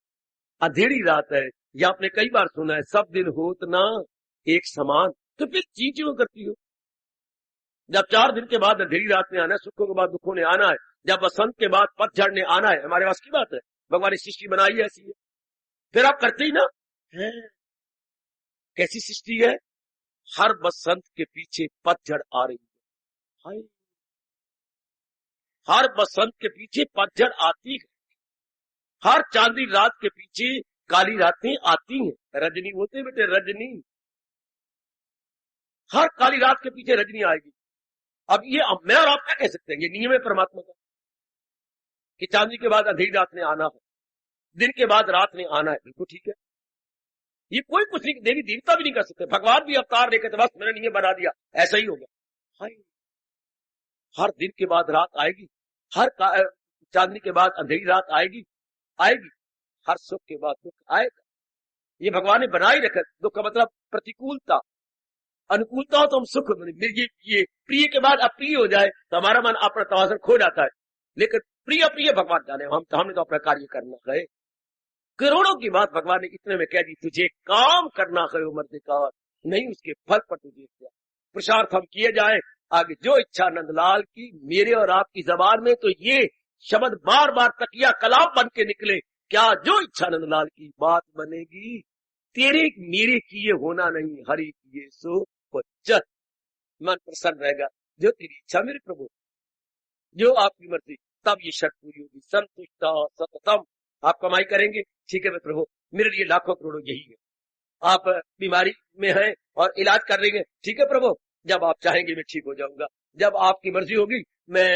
अंधेरी रात है। या आपने कई बार सुना है, सब दिन होत ना एक समान। तो फिर चीज क्यों करती हो? जब 4 दिन के बाद अंधेरी रात ने आना है, सुखों के बाद दुखों ने आना है, जब बसंत के बाद पतझड़ ने आना है, हमारे पास की बात है। भगवान ने सृष्टि बनाई है, ऐसी है, फिर आप करते ही ना है। कैसी सृष्टि है? हर बसंत के पीछे पतझड़ आ रही है। हर बसंत के पीछे पतझड़ आती है, हर चांदी रात के पीछे काली रातें आती हैं। रजनी बोलते हैं बेटे, रजनी, हर काली रात के पीछे रजनी आएगी। अब मैं और आप क्या कह सकते हैं, ये नियम है परमात्मा का कि चांदी के बाद अंधेरी रात ने आना है, दिन के बाद रात ने आना है। बिल्कुल ठीक है, ये कोई कुछ नहीं, देवी देवता भी नहीं कर सकते। भगवान भी अवतार लेकर बस मैंने नियम बना दिया, ऐसा ही होगा। हाय, हर दिन के बाद रात आएगी, हर चांदनी के बाद अंधेरी रात आएगी, हर सुख के बाद दुख आएगा। ये भगवान ने बना ही रखा। दुख का मतलब प्रतिकूलता, अनुकूलता हो तो हम सुख, ये प्रिय के बाद अप्रिय हो जाए तो हमारा मन अपना तवाज़ुन खो जाता है। लेकिन प्रिय प्रिय भगवान जाने, हमने तो अपना कार्य करना है। करोड़ों की बात भगवान ने इतने में कह दी, तुझे काम करना है उम्र दिखावा, नहीं उसके फल पर तुझे क्या। पुरुषार्थ हम किए जाए आगे, जो इच्छा नंदलाल की। मेरे और आपकी जबान में तो ये शब्द बार बार तकिया कलाम बन के निकले, क्या जो इच्छा नंदलाल की बात बनेगी। तेरे मेरे किए होना नहीं, हरि किए सो कुछ। मन प्रसन्न रहेगा, जो तेरी इच्छा मेरे प्रभु, जो आपकी मर्जी, तब ये शर्त पूरी होगी। संतुष्ट सततम, आप कमाई करेंगे, ठीक है प्रभु, मेरे लिए लाखों करोड़ों यही है। आप बीमारी में हैं और इलाज कर रही हैं, ठीक है प्रभु, जब आप चाहेंगे मैं ठीक हो जाऊंगा, जब आपकी मर्जी होगी मैं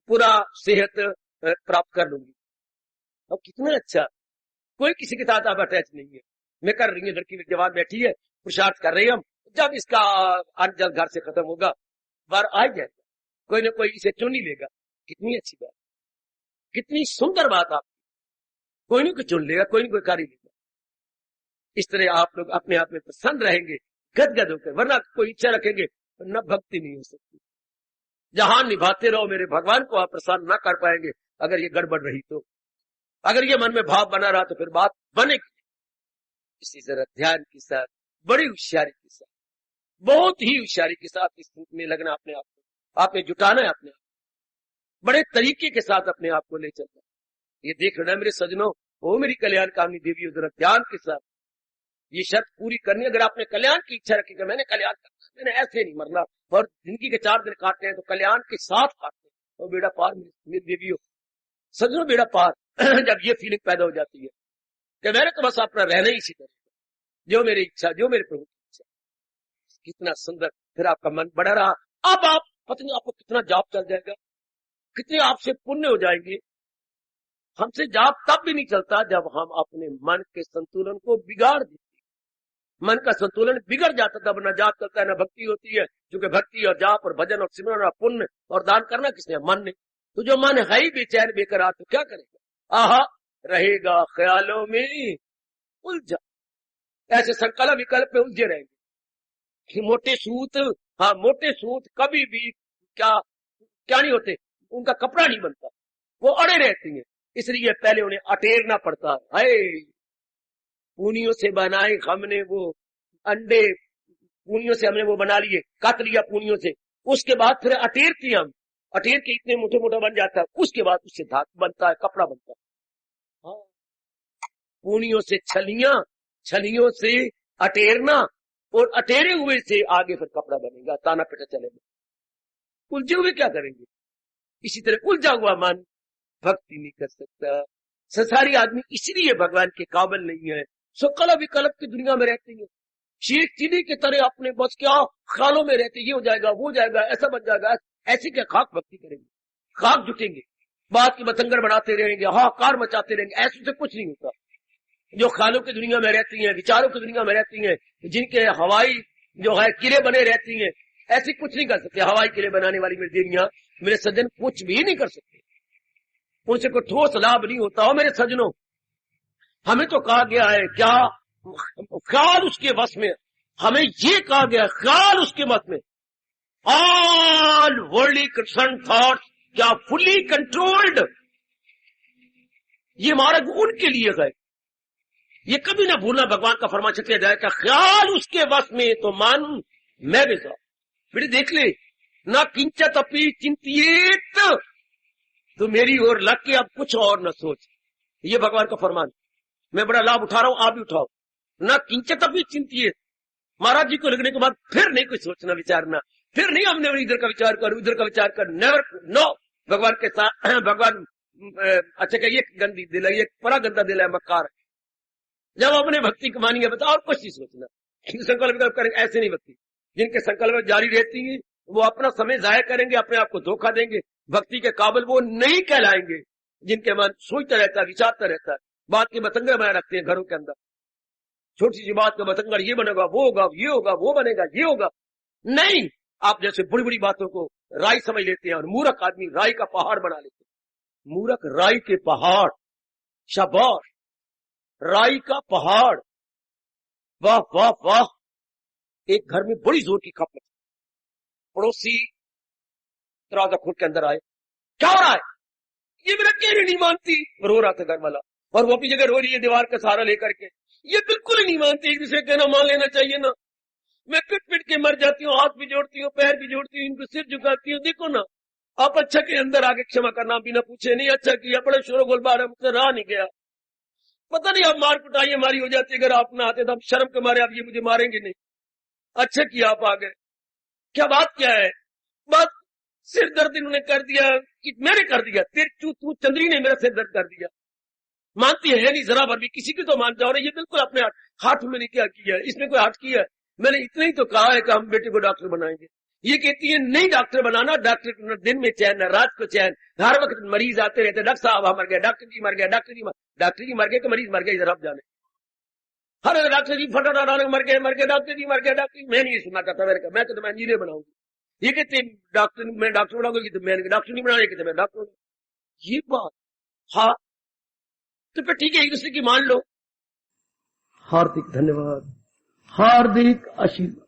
पूरा सेहत प्राप्त कर लूंगी। अब कितना अच्छा, कोई किसी के साथ आप अटैच नहीं है। मैं कर रही हूँ, लड़की मेरी जवान बैठी है, पुरुषार्थ कर रही हम, जब इसका अन्न जल घर से खत्म होगा, बार आ जाएगा, कोई ना कोई इसे चुन ही लेगा। कितनी अच्छी बात, कितनी सुंदर बात। आप कोई ना कोई चुन लेगा, कोई ना कोई कार्य लेगा। इस तरह आप लोग अपने आप में प्रसन्न रहेंगे, गदगद होकर, वरना कोई इच्छा रखेंगे न भक्ति नहीं हो सकती। जहां निभाते रहो मेरे भगवान को आप प्रसन्न न कर पाएंगे अगर ये गड़बड़ रही तो। अगर ये मन में भाव बना रहा तो फिर बात बनेगी। इसी तरह ध्यान के साथ, बड़ी होशियारी के साथ, बहुत ही होशियारी के साथ इस में लगना, अपने आप को आपने जुटाना है, अपने आप बड़े तरीके के साथ अपने आप को ले चलना। ये देख रहे मेरे सजनों, वो मेरी कल्याण कामनी देवी, उधर ध्यान के साथ ये शर्त पूरी करनी। अगर आपने कल्याण की इच्छा रखी कि मैंने कल्याण करना, मैंने ऐसे नहीं मरना, और जिंदगी के 4 दिन काटते हैं तो कल्याण के साथ काटते हैं, तो बेड़ा पार मेरी देवियों, सजनों बेड़ा पार। जब ये फीलिंग पैदा हो जाती है कि मैंने तो बस अपना रहना ही इसी तरह, जो मेरी इच्छा, जो मेरे प्रभु की इच्छा, कितना सुंदर। फिर आपका मन बड़ा रहा, अब आप पत्नी आपको कितना जाप चल जाएगा, कितने आपसे पुण्य हो जाएंगे। हमसे जाप तब भी नहीं चलता जब हम अपने मन के संतुलन को बिगाड़ देते। मन का संतुलन बिगड़ जाता तब न जाप चलता है, न भक्ति होती है, क्योंकि भक्ति और जाप और भजन और सिमरन और पुण्य और दान करना किसने, मन ने। तो जो मन है ही बेचैन बेकरार, तो क्या करेगा, आहा रहेगा ख्यालों में उलझा। ऐसे संकल्प विकल्प में उलझे रहेंगे कि मोटे सूत, हाँ मोटे सूत कभी भी क्या नहीं होते, उनका कपड़ा नहीं बनता, वो अड़े रहती हैं। इसलिए पहले उन्हें अटेरना पड़ता है। पूनियों से बनाए हमने वो अंडे, पूनियों से हमने वो बना लिए, काट लिया पूनियों से, उसके बाद फिर अटेरती हम, अटेर के इतने मोटे मोटा बन जाता है, उसके बाद उससे धातु बनता है, कपड़ा बनता है। हाँ, पूनियों से छलियां, छलियों से अटेरना, और अटेरे हुए से आगे फिर कपड़ा बनेगा, ताना पिटा चलेगा। उलझे हुए क्या करेंगे। इसी तरह उलझा हुआ मन भक्ति नहीं कर सकता। संसारी आदमी इसलिए भगवान के काबिल नहीं है, सकल विकल्प की दुनिया में रहते हैं, शेख चिड़ी की तरह अपने बस क्या ख्यालों में रहते, ये हो जाएगा, वो जाएगा, ऐसा बन जाएगा। ऐसे क्या खाक भक्ति करेंगे, खाक जुटेंगे, बात की बतंगर बनाते रहेंगे, हाहाकार मचाते रहेंगे, ऐसे से कुछ नहीं होता। जो ख्यालों की दुनिया में रहती हैं, विचारों की दुनिया में रहती हैं, जिनके हवाई जो है किले बने रहती हैं, ऐसे कुछ नहीं कर सकते। हवाई किले बनाने वाली मेरी देवियां, मेरे सज्जन कुछ भी नहीं कर सकते, उनसे कोई ठोस लाभ नहीं होता। हो मेरे सज्जनों, हमें तो कहा गया है क्या, ख्याल उसके वश में, हमें ये कहा गया ख्याल उसके वश में, ऑल वर्ल्डली कंसर्न थॉट्स क्या फुली कंट्रोल्ड। ये मार्ग उनके लिए है, ये कभी ना भूलना। भगवान का फरमान चलिए जाएगा, ख्याल उसके वश में तो मान मैं भी बेटे देख ले, ना किंचित अपि चिंतित, तो मेरी ओर लग के अब कुछ और न सोच। ये भगवान का फरमान, मैं बड़ा लाभ उठा रहा हूं, आप भी उठाओ। ना किंचित अपि चिंतित, महाराज जी को लगने के बाद फिर नहीं कुछ सोचना विचारना, फिर नहीं हमने इधर का विचार कर, उधर का विचार कर, नेवर, नो, भगवान के साथ भगवान अच्छा कहिए गंदी दिल है, ये बड़ा गंदा दिल है, मक्कार। जब अपने भक्ति कमानी है बताओ और कुछ नहीं सोचना, संकल्प करेंगे ऐसे नहीं भक्ति। जिनके संकल्प जारी रहती है वो अपना समय जाया करेंगे, अपने आप को धोखा देंगे, भक्ति के काबिल वो नहीं कहलाएंगे। जिनके मन सोचता रहता है, विचारता रहता है, बात के बतंगड़ बनाए रखते हैं घरों के अंदर, छोटी सी बात का बतंगड़, ये बनेगा वो होगा, ये होगा वो बनेगा, ये होगा नहीं। आप जैसे बड़ी बड़ी बातों को राई समझ लेते हैं और मूर्ख आदमी राई का पहाड़ बना लेते हैं। मूर्ख राई के पहाड़, शाबाश, राई का पहाड़, वाह वाह वाह। एक घर में बड़ी जोर की खपत, पड़ोसी दरवाजा खोल के अंदर आए, क्या हो रहा है? ये मेरा कहने नहीं मानती, रो रहा था घर वाला, और वो अपनी जगह रो रही है दीवार का सहारा लेकर के। ये बिल्कुल ही नहीं मानती, एक दूसरे कहना मान लेना चाहिए ना। मैं पिट पिट के मर जाती हूँ, हाथ भी जोड़ती हूँ, पैर भी जोड़ती हूँ, इनको सिर झुकाती हूँ। देखो ना, आप अच्छा के अंदर आगे क्षमा करना बिना पूछे, नहीं अच्छा किया, बड़े शोर गोलबार है, मुझसे रहा नहीं गया। पता नहीं आप मार कुटाई हमारी हो जाती, अगर आप ना आते तो हम शर्म के मारे आप ये मुझे मारेंगे नहीं। अच्छा किया आप आ गए। क्या बात क्या है? बात सिर दर्द इन्होंने कर दिया, मैंने कर दिया, तू चंद्री ने मेरा सिर दर्द कर दिया। मानती है नहीं जरा भर भी, किसी की तो मान जाओ ना। ये बिल्कुल अपने हाथ में नहीं क्या किया, इसमें कोई हाथ किया है? मैंने इतना ही तो कहा है कि हम बेटे को डॉक्टर बनाएंगे। ये कहती है नहीं डॉक्टर बनाना, डॉक्टर न दिन में चैन न रात को चैन, हर वक्त मरीज आते रहते, डॉक्टर साहब मर गया, डॉक्टर जी मर गया, डॉक्टर जी मर गए कि मरीज मर गए, इधर आप जाने। हर डॉक्टर जी फटा मर गए, डॉक्टर जी मर गया, डॉक्टर। मैं नहीं सुना करता, मैंने कहा मैं तो इंजीनियर बनाऊंगी। ये कहते डॉक्टर, मैं डॉक्टर बनाऊंगी, तो मैंने डॉक्टर नहीं बनाया, कहते मैं डॉक्टर। ये बात, हाँ तो फिर ठीक है, एक दूसरे की मान लो। हार्दिक धन्यवाद, हार्दिक आशीर्वाद।